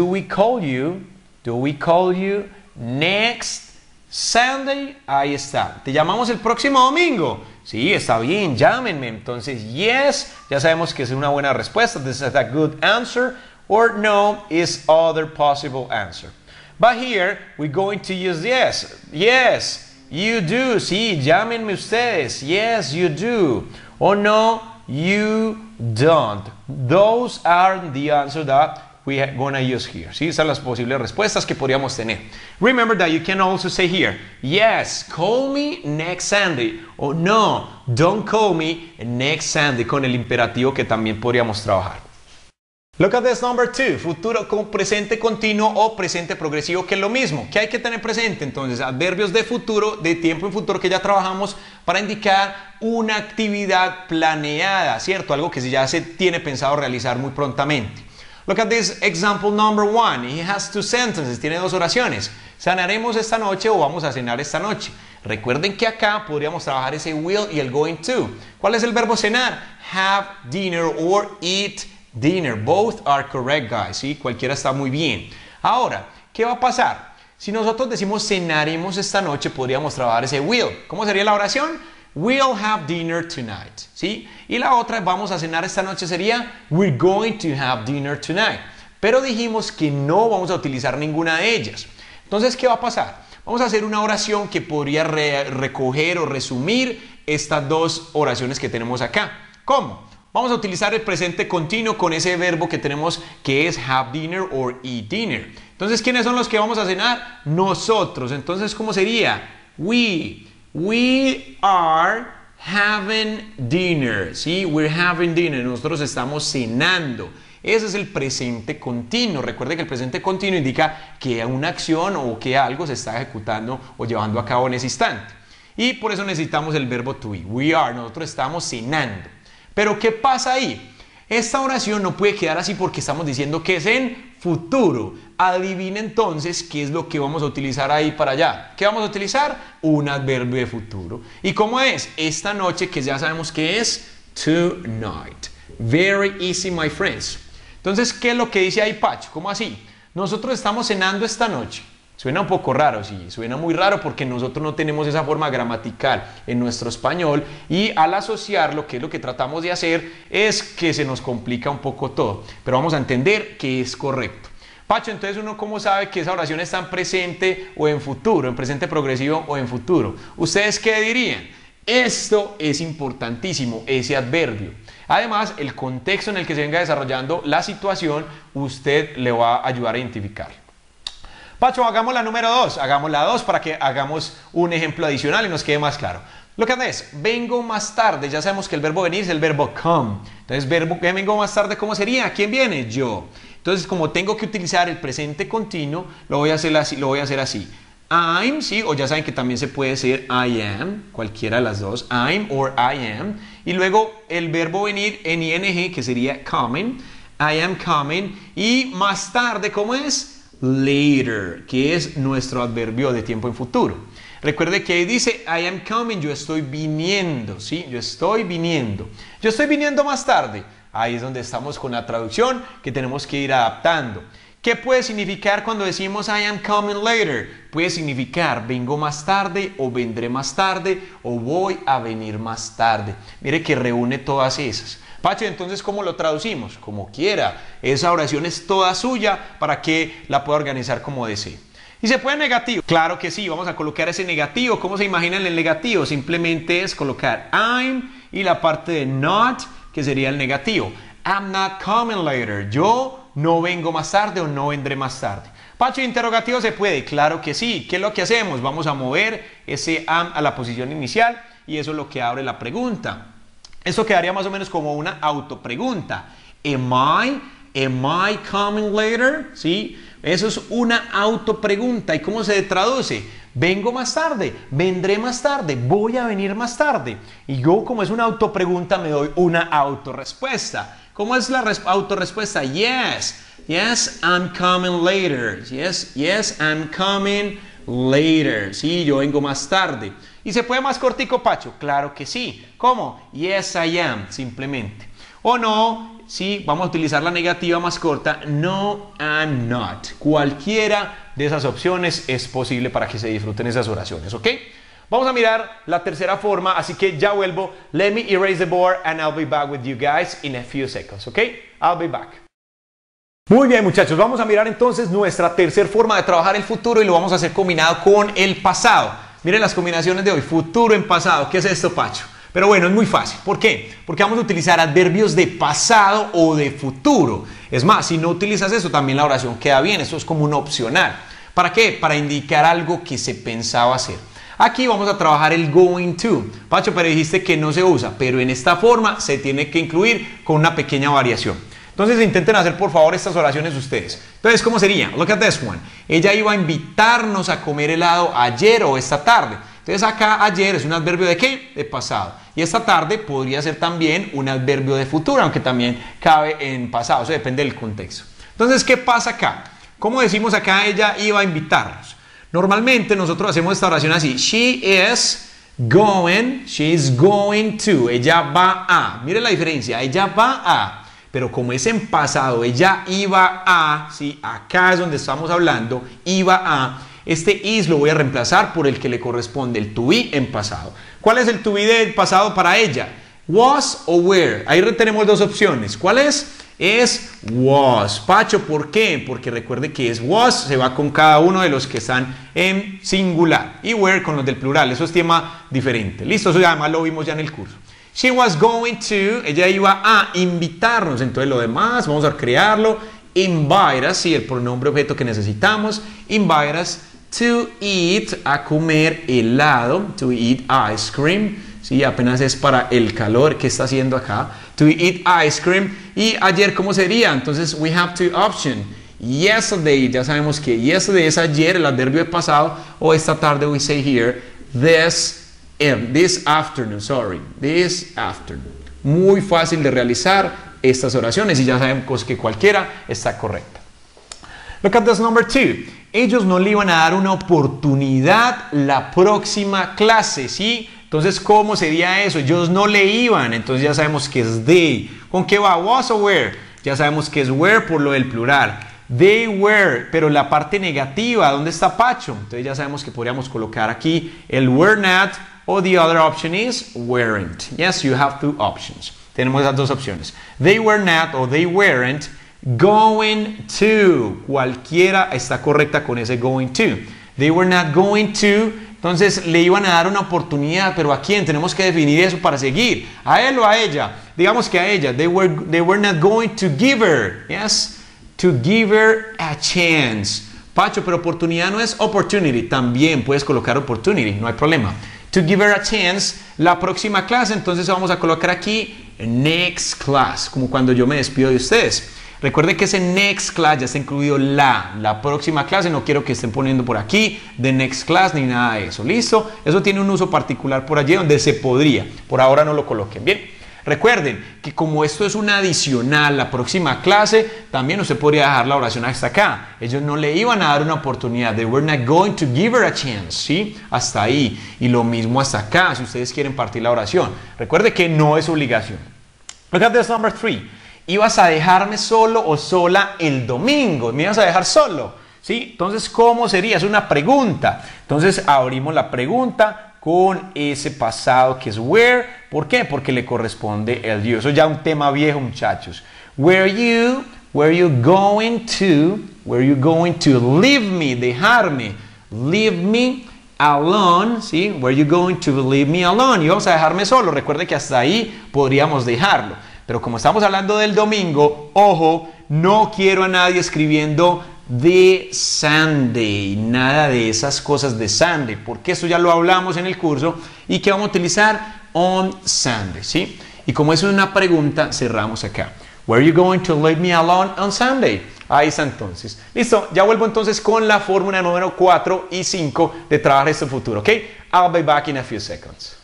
we call you next Sunday? Ahí está. ¿Te llamamos el próximo domingo? Sí, está bien, llámenme. Entonces, yes, ya sabemos que es una buena respuesta. This is a good answer. Or no is other possible answer. But here, we're going to use yes. Yes, you do. Sí, llámenme ustedes. Yes, you do. Or no, you don't. Those are the answers that we are going to use here. ¿Sí? Esas son las posibles respuestas que podríamos tener. Remember that you can also say here, yes, call me next Sunday. O no, don't call me next Sunday, con el imperativo que también podríamos trabajar. Look at this number 2, futuro con presente continuo o presente progresivo, que es lo mismo. ¿Qué hay que tener presente? Entonces, adverbios de futuro, de tiempo en futuro que ya trabajamos para indicar una actividad planeada, ¿cierto? Algo que ya se tiene pensado realizar muy prontamente. Look at this example number 1. He has 2 sentences, tiene 2 oraciones. ¿Cenaremos esta noche o vamos a cenar esta noche? Recuerden que acá podríamos trabajar ese will y el going to. ¿Cuál es el verbo cenar? Have dinner or eat dinner. Both are correct, guys. ¿Sí? Cualquiera está muy bien. Ahora, ¿qué va a pasar? Si nosotros decimos cenaremos esta noche, podríamos trabajar ese will. ¿Cómo sería la oración? We'll have dinner tonight. ¿Sí? Y la otra, vamos a cenar esta noche, sería we're going to have dinner tonight. Pero dijimos que no vamos a utilizar ninguna de ellas. Entonces, ¿qué va a pasar? Vamos a hacer una oración que podría recoger o resumir estas 2 oraciones que tenemos acá. ¿Cómo? Vamos a utilizar el presente continuo con ese verbo que tenemos que es have dinner or eat dinner. Entonces, ¿quiénes son los que vamos a cenar? Nosotros. Entonces, ¿cómo sería? We are having dinner. ¿Sí? We're having dinner. Nosotros estamos cenando. Ese es el presente continuo. Recuerde que el presente continuo indica que una acción o que algo se está ejecutando o llevando a cabo en ese instante. Y por eso necesitamos el verbo to be. We are. Nosotros estamos cenando. Pero ¿qué pasa ahí? Esta oración no puede quedar así porque estamos diciendo que es en futuro. Adivina entonces qué es lo que vamos a utilizar ahí para allá. ¿Qué vamos a utilizar? Un adverbio de futuro. ¿Y cómo es? Esta noche, que ya sabemos que es tonight. Very easy, my friends. Entonces, ¿qué es lo que dice ahí Pacho? ¿Cómo así? Nosotros estamos cenando esta noche. Suena un poco raro, sí, suena muy raro porque nosotros no tenemos esa forma gramatical en nuestro español y al asociarlo, que es lo que tratamos de hacer, es que se nos complica un poco todo, pero vamos a entender que es correcto. Pacho, entonces uno cómo sabe que esa oración está en presente o en futuro, en presente progresivo o en futuro. ¿Ustedes qué dirían? Esto es importantísimo, ese adverbio. Además, el contexto en el que se venga desarrollando la situación, usted le va a ayudar a identificar. Pacho, hagamos la número 2. Hagamos la 2 para que hagamos un ejemplo adicional y nos quede más claro. Look at this. Vengo más tarde. Ya sabemos que el verbo venir es el verbo come. Entonces, verbo que vengo más tarde, ¿cómo sería? ¿Quién viene? Yo. Entonces, como tengo que utilizar el presente continuo, lo voy a hacer así. I'm, sí, o ya saben que también se puede decir I am, cualquiera de las dos. I'm or I am. Y luego el verbo venir en ing, que sería coming. I am coming. Y más tarde, ¿cómo es? Later, que es nuestro adverbio de tiempo en futuro. Recuerde que ahí dice I am coming, yo estoy viniendo, ¿sí? Yo estoy viniendo. Yo estoy viniendo más tarde. Ahí es donde estamos con la traducción que tenemos que ir adaptando. ¿Qué puede significar cuando decimos I am coming later? Puede significar vengo más tarde o vendré más tarde o voy a venir más tarde. Mire que reúne todas esas. Pacho, entonces, ¿cómo lo traducimos? Como quiera. Esa oración es toda suya para que la pueda organizar como desee. ¿Y se puede negativo? Claro que sí, vamos a colocar ese negativo. ¿Cómo se imagina el negativo? Simplemente es colocar I'm y la parte de not, que sería el negativo. I'm not coming later. Yo no vengo más tarde o no vendré más tarde. Pacho, interrogativo se puede. Claro que sí. ¿Qué es lo que hacemos? Vamos a mover ese am a la posición inicial y eso es lo que abre la pregunta. Eso quedaría más o menos como una autopregunta. Am I coming later? ¿Sí? Eso es una autopregunta. ¿Y cómo se traduce? Vengo más tarde, vendré más tarde, voy a venir más tarde. Y yo, como es una autopregunta, me doy una autorrespuesta. ¿Cómo es la autorrespuesta? Yes, yes, I'm coming later. Yes, yes, I'm coming later. Sí, yo vengo más tarde. ¿Y se puede más cortico, Pacho? Claro que sí. ¿Cómo? Yes, I am, simplemente. O no, sí, vamos a utilizar la negativa más corta. No, I'm not. Cualquiera de esas opciones es posible para que se disfruten esas oraciones, ¿ok? Vamos a mirar la tercera forma, así que ya vuelvo. Let me erase the board and I'll be back with you guys in a few seconds, ¿ok? I'll be back. Muy bien, muchachos, vamos a mirar entonces nuestra tercera forma de trabajar el futuro y lo vamos a hacer combinado con el pasado. Miren las combinaciones de hoy, futuro en pasado. ¿Qué es esto, Pacho? Pero bueno, es muy fácil. ¿Por qué? Porque vamos a utilizar adverbios de pasado o de futuro. Es más, si no utilizas eso, también la oración queda bien. Eso es como un opcional. ¿Para qué? Para indicar algo que se pensaba hacer. Aquí vamos a trabajar el going to. Pacho, pero dijiste que no se usa. Pero en esta forma se tiene que incluir con una pequeña variación. Entonces intenten hacer por favor estas oraciones ustedes. Entonces, ¿cómo sería? Look at this one. Ella iba a invitarnos a comer helado ayer o esta tarde. Entonces acá ayer es un adverbio de ¿qué? De pasado. Y esta tarde podría ser también un adverbio de futuro, aunque también cabe en pasado. Eso depende del contexto. Entonces, ¿qué pasa acá? ¿Cómo decimos acá ella iba a invitarnos? Normalmente nosotros hacemos esta oración así. She is going to. Ella va a. Mire la diferencia. Ella va a. Pero como es en pasado, ella iba a, ¿sí? Acá es donde estamos hablando, iba a. Este is lo voy a reemplazar por el que le corresponde, el to be en pasado. ¿Cuál es el to be del pasado para ella? Was o were. Ahí tenemos dos opciones. ¿Cuál es? Es was. Pacho, ¿por qué? Porque recuerde que es was, se va con cada uno de los que están en singular. Y were con los del plural. Eso es tema diferente. Listo, eso además lo vimos ya en el curso. She was going to, ella iba a invitarnos. Entonces lo demás, vamos a crearlo. Invite us, sí, el pronombre objeto que necesitamos. Invite us to eat, a comer helado. To eat ice cream. Sí, apenas es para el calor que está haciendo acá. To eat ice cream. Y ayer, ¿cómo sería? Entonces, we have two options. Yesterday, ya sabemos que yesterday es ayer, el adverbio de pasado. O esta tarde, we say here, this afternoon, this afternoon. Muy fácil de realizar estas oraciones y ya sabemos que cualquiera está correcta. Look at this number 2. Ellos no le iban a dar una oportunidad la próxima clase, ¿sí? Entonces, ¿cómo sería eso? Ellos no le iban, entonces ya sabemos que es they. ¿Con qué va? Was o were? Ya sabemos que es were por lo del plural. They were, pero la parte negativa, ¿dónde está Pacho? Entonces ya sabemos que podríamos colocar aquí el were not o the other option is weren't. Yes, you have two options. Tenemos esas dos opciones. They were not o they weren't going to. Cualquiera está correcta con ese going to. They were not going to. Entonces le iban a dar una oportunidad, pero ¿a quién? Tenemos que definir eso para seguir. ¿A él o a ella? Digamos que a ella. They were not going to give her. Yes. To give her a chance. Pacho, pero oportunidad no es opportunity. También puedes colocar opportunity, no hay problema. To give her a chance, la próxima clase, entonces vamos a colocar aquí next class, como cuando yo me despido de ustedes. Recuerden que ese next class ya está incluido la próxima clase, no quiero que estén poniendo por aquí the next class ni nada de eso, ¿listo? Eso tiene un uso particular por allí donde se podría, por ahora no lo coloquen, ¿bien? Recuerden que como esto es una adicional, la próxima clase, también usted podría dejar la oración hasta acá. Ellos no le iban a dar una oportunidad. They were not going to give her a chance, ¿sí? Hasta ahí. Y lo mismo hasta acá, si ustedes quieren partir la oración. Recuerde que no es obligación. Look at this number 3. ¿Ibas a dejarme solo o sola el domingo? ¿Me ibas a dejar solo? ¿Sí? Entonces, ¿cómo sería? Es una pregunta. Entonces, abrimos la pregunta con ese pasado que es where. ¿Por qué? Porque le corresponde el you. Eso es ya un tema viejo, muchachos. Where you going to leave me? Dejarme. Leave me alone, ¿sí? Where you going to leave me alone? Y vamos a dejarme solo. Recuerde que hasta ahí podríamos dejarlo. Pero como estamos hablando del domingo, ojo, no quiero a nadie escribiendo de Sunday, nada de esas cosas de Sunday, porque eso ya lo hablamos en el curso y que vamos a utilizar on Sunday, ¿sí? Y como eso es una pregunta, cerramos acá. Where are you going to leave me alone on Sunday? Ahí está entonces. Listo, ya vuelvo entonces con la fórmula número 4 y 5 de trabajar este futuro, ¿ok? I'll be back in a few seconds.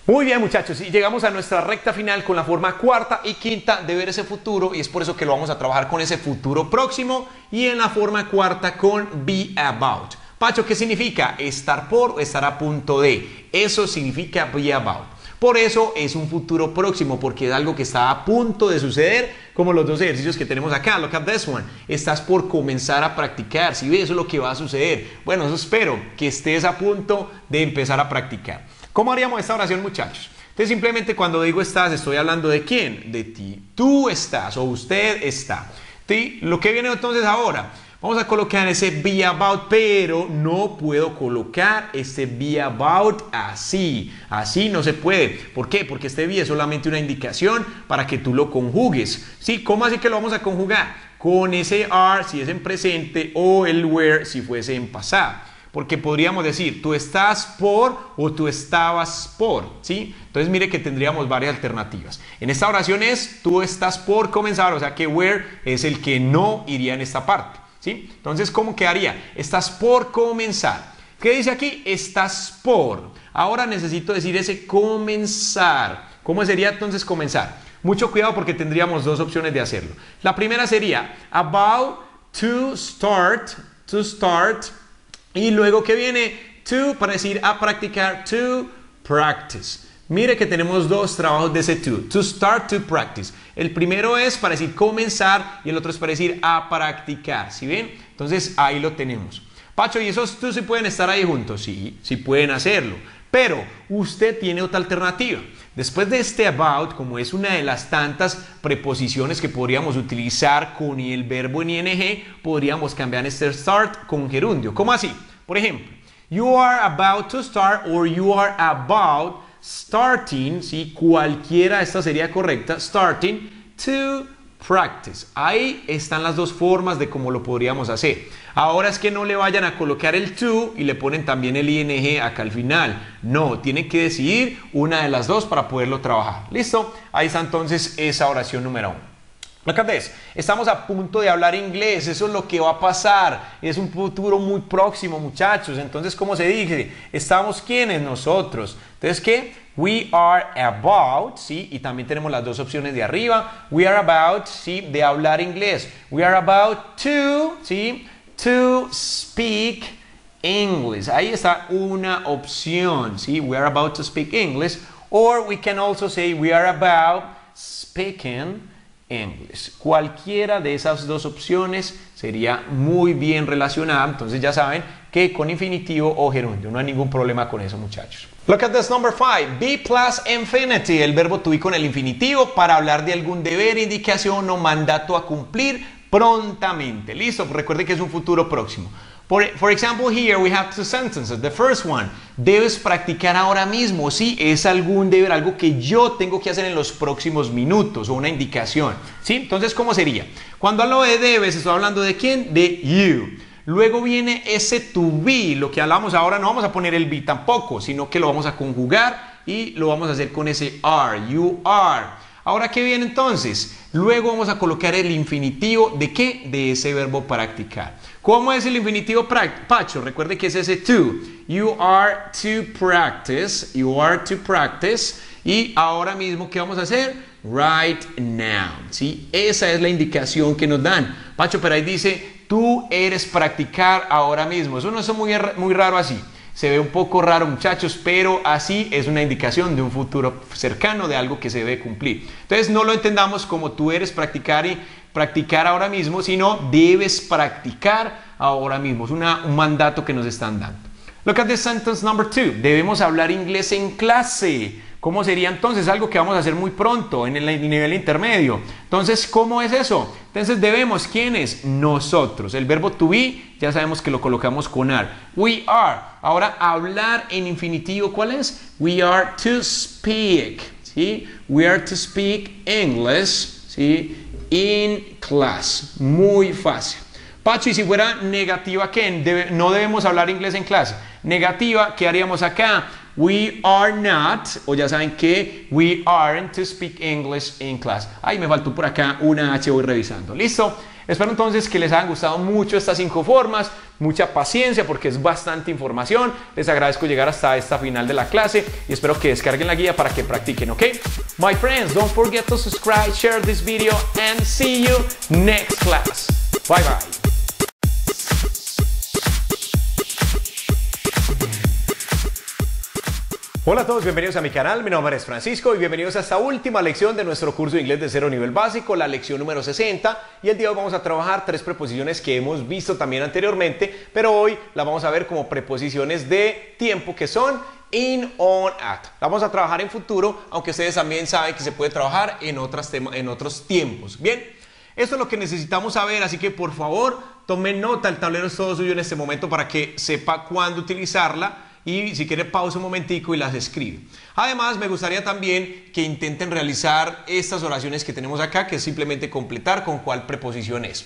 Muy bien, muchachos, y llegamos a nuestra recta final con la forma cuarta y quinta de ver ese futuro, y es por eso que lo vamos a trabajar con ese futuro próximo y en la forma cuarta con be about. Pacho, ¿qué significa? Estar por o estar a punto de. Eso significa be about. Por eso es un futuro próximo, porque es algo que está a punto de suceder, como los dos ejercicios que tenemos acá. Look at this one. Estás por comenzar a practicar. Si ves, eso es lo que va a suceder. Bueno, eso espero, que estés a punto de empezar a practicar. ¿Cómo haríamos esta oración, muchachos? Entonces, simplemente cuando digo estás, estoy hablando de quién, de ti. Tú estás o usted está. ¿Sí? Lo que viene entonces ahora, vamos a colocar ese be about, pero no puedo colocar ese be about así. Así no se puede. ¿Por qué? Porque este be es solamente una indicación para que tú lo conjugues. ¿Sí? ¿Cómo así que lo vamos a conjugar? Con ese are si es en presente o el were si fuese en pasado. Porque podríamos decir, tú estás por o tú estabas por, ¿sí? Entonces mire que tendríamos varias alternativas. En esta oración es, tú estás por comenzar, o sea que where es el que no iría en esta parte, ¿sí? Entonces, ¿cómo quedaría? Estás por comenzar. ¿Qué dice aquí? Estás por. Ahora necesito decir ese comenzar. ¿Cómo sería entonces comenzar? Mucho cuidado porque tendríamos dos opciones de hacerlo. La primera sería about to start. Y luego que viene to para decir a practicar, to practice. Mire que tenemos dos trabajos de ese to start, to practice. El primero es para decir comenzar y el otro es para decir a practicar. ¿Sí ven? Entonces ahí lo tenemos. Pacho, ¿y esos to sí pueden estar ahí juntos? Sí, sí pueden hacerlo. Pero usted tiene otra alternativa. Después de este about, como es una de las tantas preposiciones que podríamos utilizar con el verbo en ing, podríamos cambiar este start con gerundio. ¿Cómo así? Por ejemplo, you are about to start or you are about starting, ¿sí? Cualquiera, esta sería correcta, starting to practice. Ahí están las dos formas de cómo lo podríamos hacer. Ahora es que no le vayan a colocar el to y le ponen también el ing acá al final. No, tienen que decidir una de las dos para poderlo trabajar. ¿Listo? Ahí está entonces esa oración número 1. Look at this. Estamos a punto de hablar inglés. Eso es lo que va a pasar. Es un futuro muy próximo, muchachos. Entonces, ¿cómo se dice? ¿Estamos quiénes? Nosotros. Entonces, ¿qué? We are about, ¿sí? Y también tenemos las dos opciones de arriba. We are about, ¿sí? De hablar inglés. We are about to, ¿sí? To speak English. Ahí está una opción, ¿sí? We are about to speak English. Or we can also say we are about speaking English. Cualquiera de esas dos opciones sería muy bien relacionada. Entonces ya saben que con infinitivo o gerundio. No hay ningún problema con eso, muchachos. Look at this number 5. Be plus infinity. El verbo to be con el infinitivo para hablar de algún deber, indicación o mandato a cumplir prontamente. Listo. Recuerde que es un futuro próximo. For example, here we have two sentences. The first one, debes practicar ahora mismo. Sí, es algún deber, algo que yo tengo que hacer en los próximos minutos o una indicación. ¿Sí? Entonces, ¿cómo sería? Cuando hablo de debes, estoy hablando de quién? De you. Luego viene ese to be, lo que hablamos ahora, no vamos a poner el be tampoco, sino que lo vamos a conjugar y lo vamos a hacer con ese are, you are. Ahora, ¿qué viene entonces? Luego vamos a colocar el infinitivo, ¿de qué? De ese verbo practicar. ¿Cómo es el infinitivo Pacho? Recuerde que es ese to. You are to practice, you are to practice. Y ahora mismo, ¿qué vamos a hacer? Right now, ¿sí? Esa es la indicación que nos dan. Pacho, pero ahí dice, tú eres practicar ahora mismo. Eso no es muy raro así. Se ve un poco raro, muchachos, pero así es una indicación de un futuro cercano, de algo que se debe cumplir. Entonces, no lo entendamos como tú eres practicar y practicar ahora mismo, sino debes practicar ahora mismo. Es un mandato que nos están dando. Look at the sentence number 2. Debemos hablar inglés en clase. ¿Cómo sería entonces? Algo que vamos a hacer muy pronto en el nivel intermedio. Entonces, ¿cómo es eso? Entonces debemos, ¿quiénes? Nosotros. El verbo to be, ya sabemos que lo colocamos con are. We are. Ahora, hablar en infinitivo, ¿cuál es? We are to speak. ¿Sí? We are to speak English. ¿Sí? In class. Muy fácil. Pacho, y si fuera negativa, ¿qué? No debemos hablar inglés en clase. Negativa, ¿qué haríamos acá? We are not, o ya saben que we aren't to speak English in class. Ay, me faltó por acá una H, voy revisando. ¿Listo? Espero entonces que les hayan gustado mucho estas 5 formas. Mucha paciencia porque es bastante información. Les agradezco llegar hasta esta final de la clase y espero que descarguen la guía para que practiquen, ¿ok? My friends, don't forget to subscribe, share this video, and see you next class. Bye bye. Hola a todos, bienvenidos a mi canal, mi nombre es Francisco y bienvenidos a esta última lección de nuestro curso de inglés de cero nivel básico, la lección número 60, y el día de hoy vamos a trabajar 3 preposiciones que hemos visto también anteriormente, pero hoy las vamos a ver como preposiciones de tiempo que son in, on, at. La vamos a trabajar en futuro, aunque ustedes también saben que se puede trabajar en otros tiempos. Bien, esto es lo que necesitamos saber, así que por favor tomen nota, el tablero es todo suyo en este momento para que sepa cuándo utilizarla. Y si quiere pausa un momentico y las escribe. Además, me gustaría también que intenten realizar estas oraciones que tenemos acá, que es simplemente completar con cuál preposición es.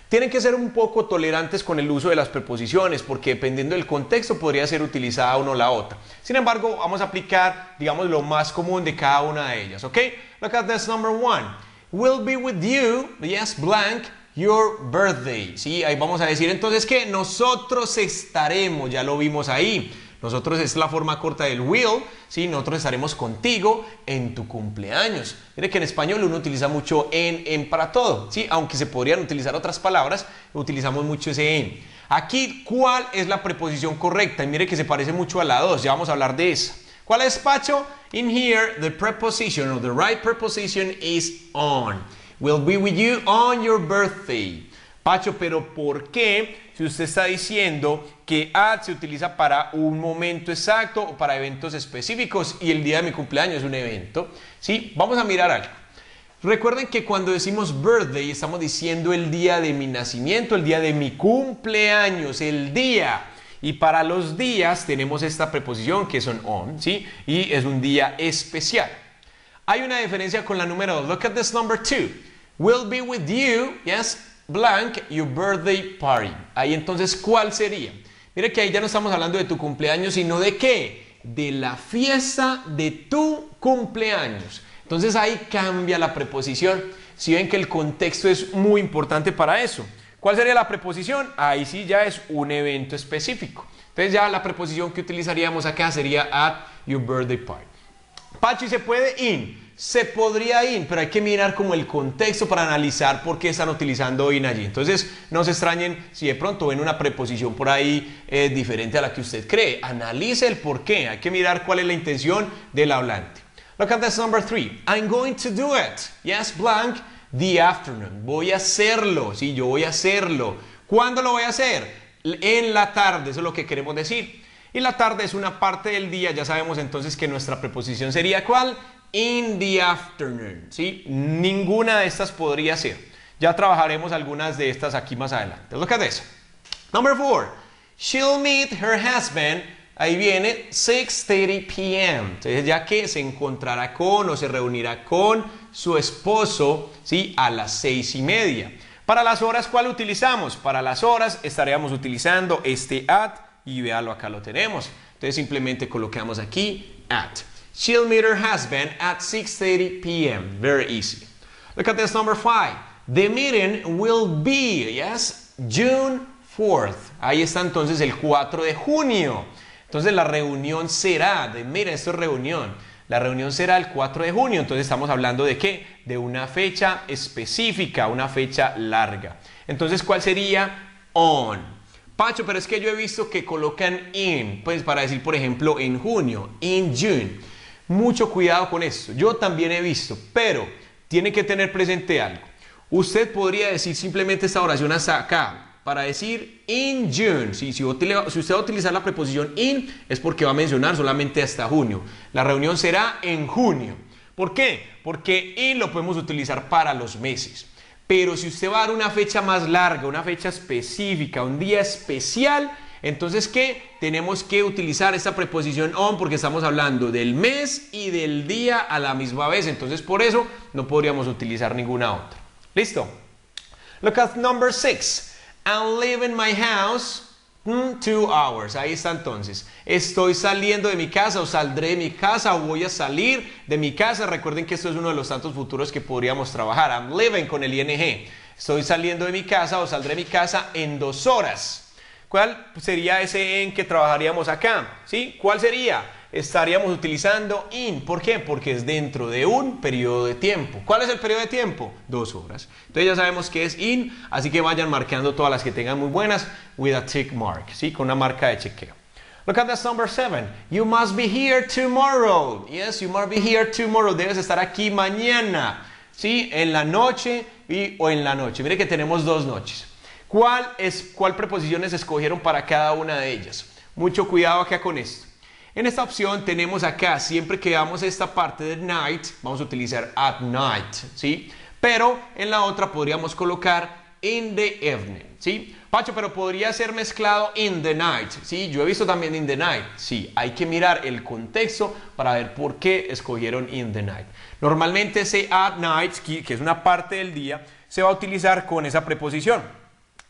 Tienen que ser un poco tolerantes con el uso de las preposiciones, porque dependiendo del contexto podría ser utilizada una o la otra. Sin embargo, vamos a aplicar, digamos, lo más común de cada una de ellas, ¿ok? Look at this number 1. Will be with you, yes, blank, your birthday. Sí, ahí vamos a decir entonces que nosotros estaremos, ya lo vimos ahí. Nosotros es la forma corta del will, ¿sí? Nosotros estaremos contigo en tu cumpleaños. Mire que en español uno utiliza mucho en para todo, ¿sí? Aunque se podrían utilizar otras palabras, utilizamos mucho ese en. Aquí, ¿cuál es la preposición correcta? Y mire que se parece mucho a la 2, ya vamos a hablar de esa. ¿Cuál es, Pacho? In here, the preposition or the right preposition is on. Will be with you on your birthday. Pacho, pero ¿por qué si usted está diciendo que at se utiliza para un momento exacto o para eventos específicos y el día de mi cumpleaños es un evento? ¿Sí? Vamos a mirar algo. Recuerden que cuando decimos birthday estamos diciendo el día de mi nacimiento, el día de mi cumpleaños, el día. Y para los días tenemos esta preposición que son on, ¿sí? Y es un día especial. Hay una diferencia con la número 2. Look at this number 2. Will be with you, yes, blank, your birthday party. Ahí entonces, ¿cuál sería? Mire que ahí ya no estamos hablando de tu cumpleaños, sino de ¿qué? De la fiesta de tu cumpleaños. Entonces ahí cambia la preposición. Si ven que el contexto es muy importante para eso. ¿Cuál sería la preposición? Ahí sí ya es un evento específico. Entonces ya la preposición que utilizaríamos acá sería at your birthday party. Pachi, ¿se puede in? Se podría in, pero hay que mirar como el contexto para analizar por qué están utilizando in allí. Entonces, no se extrañen si de pronto ven una preposición por ahí diferente a la que usted cree. Analice el por qué. Hay que mirar cuál es la intención del hablante. Look at this number 3. I'm going to do it. Yes, blank, the afternoon. Voy a hacerlo. Sí, yo voy a hacerlo. ¿Cuándo lo voy a hacer? En la tarde. Eso es lo que queremos decir. Y la tarde es una parte del día. Ya sabemos entonces que nuestra preposición sería ¿cuál? In the afternoon, ¿sí? Ninguna de estas podría ser. Ya trabajaremos algunas de estas aquí más adelante. Look at this. Number 4. She'll meet her husband. Ahí viene 6:30 p.m. Entonces ya que se encontrará con o se reunirá con su esposo, ¿sí? A las 6:30. Para las horas, ¿cuál utilizamos? Para las horas estaríamos utilizando este at y véalo, acá lo tenemos. Entonces simplemente colocamos aquí at. Chill meter has been at 6:30 p.m. Very easy. Look at this number 5. The meeting will be, yes, June 4th. Ahí está entonces el 4 de junio. Entonces la reunión será, miren, esto es reunión. La reunión será el 4 de junio. Entonces estamos hablando de ¿qué? De una fecha específica, una fecha larga. Entonces, ¿cuál sería? On. Pacho, pero es que yo he visto que colocan in, pues para decir, por ejemplo, en junio, in June. Mucho cuidado con esto. Yo también he visto, pero tiene que tener presente algo. Usted podría decir simplemente esta oración hasta acá, para decir in June. Si usted va a utilizar la preposición in, es porque va a mencionar solamente hasta junio. La reunión será en junio. ¿Por qué? Porque in lo podemos utilizar para los meses. Pero si usted va a dar una fecha más larga, una fecha específica, un día especial, entonces ¿qué? Tenemos que utilizar esta preposición on porque estamos hablando del mes y del día a la misma vez. Entonces por eso no podríamos utilizar ninguna otra. ¿Listo? Look at number 6. I'm leaving my house 2 hours. Ahí está entonces. Estoy saliendo de mi casa o saldré de mi casa o voy a salir de mi casa. Recuerden que esto es uno de los tantos futuros que podríamos trabajar. I'm leaving con el ing. Estoy saliendo de mi casa o saldré de mi casa en 2 horas. ¿Cuál sería ese en que trabajaríamos acá? ¿Sí? ¿Cuál sería? Estaríamos utilizando in. ¿Por qué? Porque es dentro de un periodo de tiempo. ¿Cuál es el periodo de tiempo? 2 horas. Entonces ya sabemos que es in, así que vayan marcando todas las que tengan muy buenas with a tick mark, ¿sí? Con una marca de chequeo. Look at this number 7. You must be here tomorrow. Yes, you must be here tomorrow. Debes estar aquí mañana, ¿sí? En la noche o en la noche. Mire que tenemos 2 noches. ¿Cuál preposiciones escogieron para cada una de ellas? Mucho cuidado acá con esto. En esta opción tenemos acá, siempre que veamos esta parte de night, vamos a utilizar at night, ¿sí? Pero en la otra podríamos colocar in the evening, ¿sí? Pacho, pero podría ser mezclado in the night, ¿sí? Yo he visto también in the night, sí. Hay que mirar el contexto para ver por qué escogieron in the night. Normalmente ese at night, que es una parte del día, se va a utilizar con esa preposición.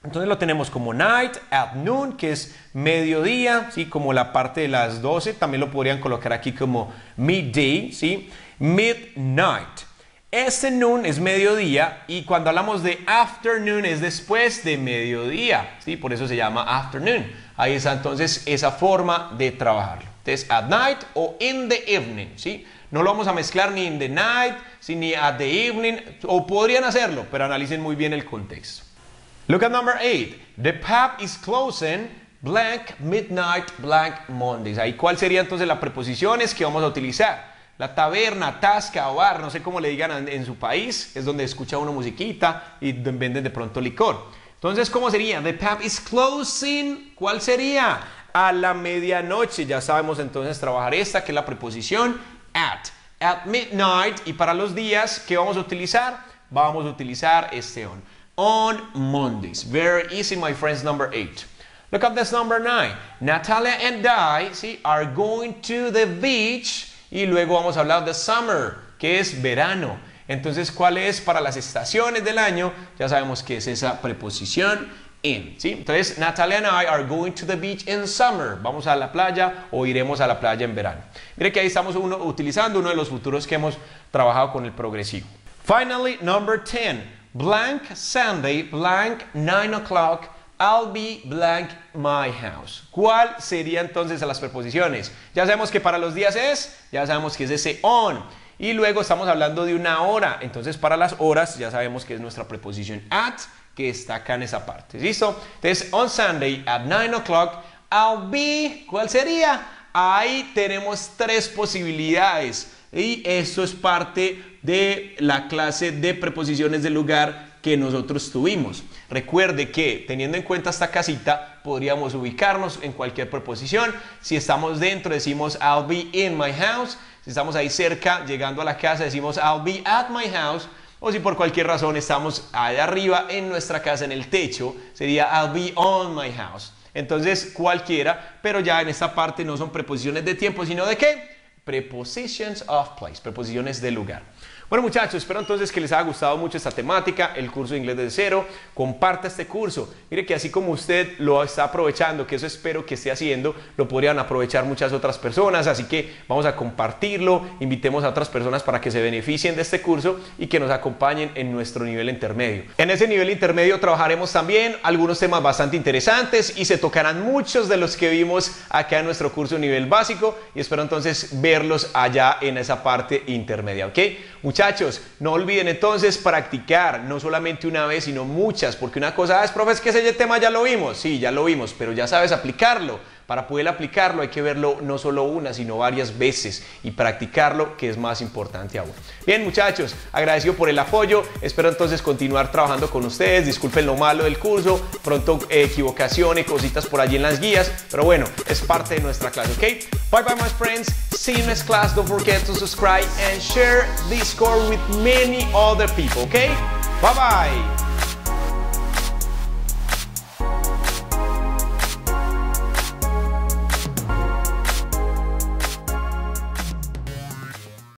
Entonces lo tenemos como night, at noon, que es mediodía, ¿sí? Como la parte de las 12. También lo podrían colocar aquí como midday, ¿sí? Midnight. Este noon es mediodía y cuando hablamos de afternoon es después de mediodía, ¿sí? Por eso se llama afternoon. Ahí está entonces esa forma de trabajarlo. Entonces, at night o in the evening, ¿sí? No lo vamos a mezclar ni in the night, ni at the evening, o podrían hacerlo, pero analicen muy bien el contexto. Look at number 8. The pub is closing blank midnight blank Mondays. Ahí, ¿cuál sería entonces las preposiciones que vamos a utilizar? La taberna, tasca o bar, no sé cómo le digan en su país, es donde escucha uno musiquita y venden de pronto licor. Entonces, ¿cómo sería? The pub is closing. ¿Cuál sería? A la medianoche. Ya sabemos entonces trabajar esta, que es la preposición at. At midnight. Y para los días, ¿qué vamos a utilizar? Vamos a utilizar este on Mondays. Very easy, my friends. Number 8. Look at this number 9. Natalia and I, see, are going to the beach. Y luego vamos a hablar de summer, que es verano. Entonces, ¿cuál es para las estaciones del año? Ya sabemos que es esa preposición in, ¿sí? Entonces, Natalia and I are going to the beach in summer. Vamos a la playa o iremos a la playa en verano. Mire que ahí estamos utilizando uno de los futuros que hemos trabajado con el progresivo. Finally, number 10. Blank Sunday, blank 9 o'clock, I'll be blank my house. ¿Cuál sería entonces las preposiciones? Ya sabemos que para los días ya sabemos que es ese on. Y luego estamos hablando de una hora. Entonces para las horas ya sabemos que es nuestra preposición at, que está acá en esa parte. ¿Listo? Entonces, on Sunday at 9 o'clock, I'll be, ¿cuál sería? Ahí tenemos 3 posibilidades. Y esto es parte de la clase de preposiciones del lugar que nosotros tuvimos. Recuerde que teniendo en cuenta esta casita, podríamos ubicarnos en cualquier preposición. Si estamos dentro, decimos I'll be in my house. Si estamos ahí cerca, llegando a la casa, decimos I'll be at my house. O si por cualquier razón estamos allá arriba en nuestra casa, en el techo, sería I'll be on my house. Entonces, cualquiera, pero ya en esta parte no son preposiciones de tiempo, sino de ¿qué? Prepositions of place, preposiciones de lugar. Bueno muchachos, espero entonces que les haya gustado mucho esta temática, el curso de inglés desde cero. Comparta este curso. Mire que así como usted lo está aprovechando, que eso espero que esté haciendo, lo podrían aprovechar muchas otras personas. Así que vamos a compartirlo, invitemos a otras personas para que se beneficien de este curso y que nos acompañen en nuestro nivel intermedio. En ese nivel intermedio trabajaremos también algunos temas bastante interesantes y se tocarán muchos de los que vimos acá en nuestro curso nivel básico y espero entonces verlos allá en esa parte intermedia, ¿ok? Muchachos, no olviden entonces practicar, no solamente una vez, sino muchas, porque una cosa es, profe, es que ese tema ya lo vimos, sí, ya lo vimos, pero ya sabes aplicarlo. Para poder aplicarlo hay que verlo no solo una, sino varias veces y practicarlo, que es más importante aún. Bien muchachos, agradecido por el apoyo, espero entonces continuar trabajando con ustedes, disculpen lo malo del curso, pronto equivocaciones, cositas por allí en las guías, pero bueno, es parte de nuestra clase, ¿ok? Bye bye my friends, see you next class, don't forget to subscribe and share this course with many other people, ¿ok? Bye bye!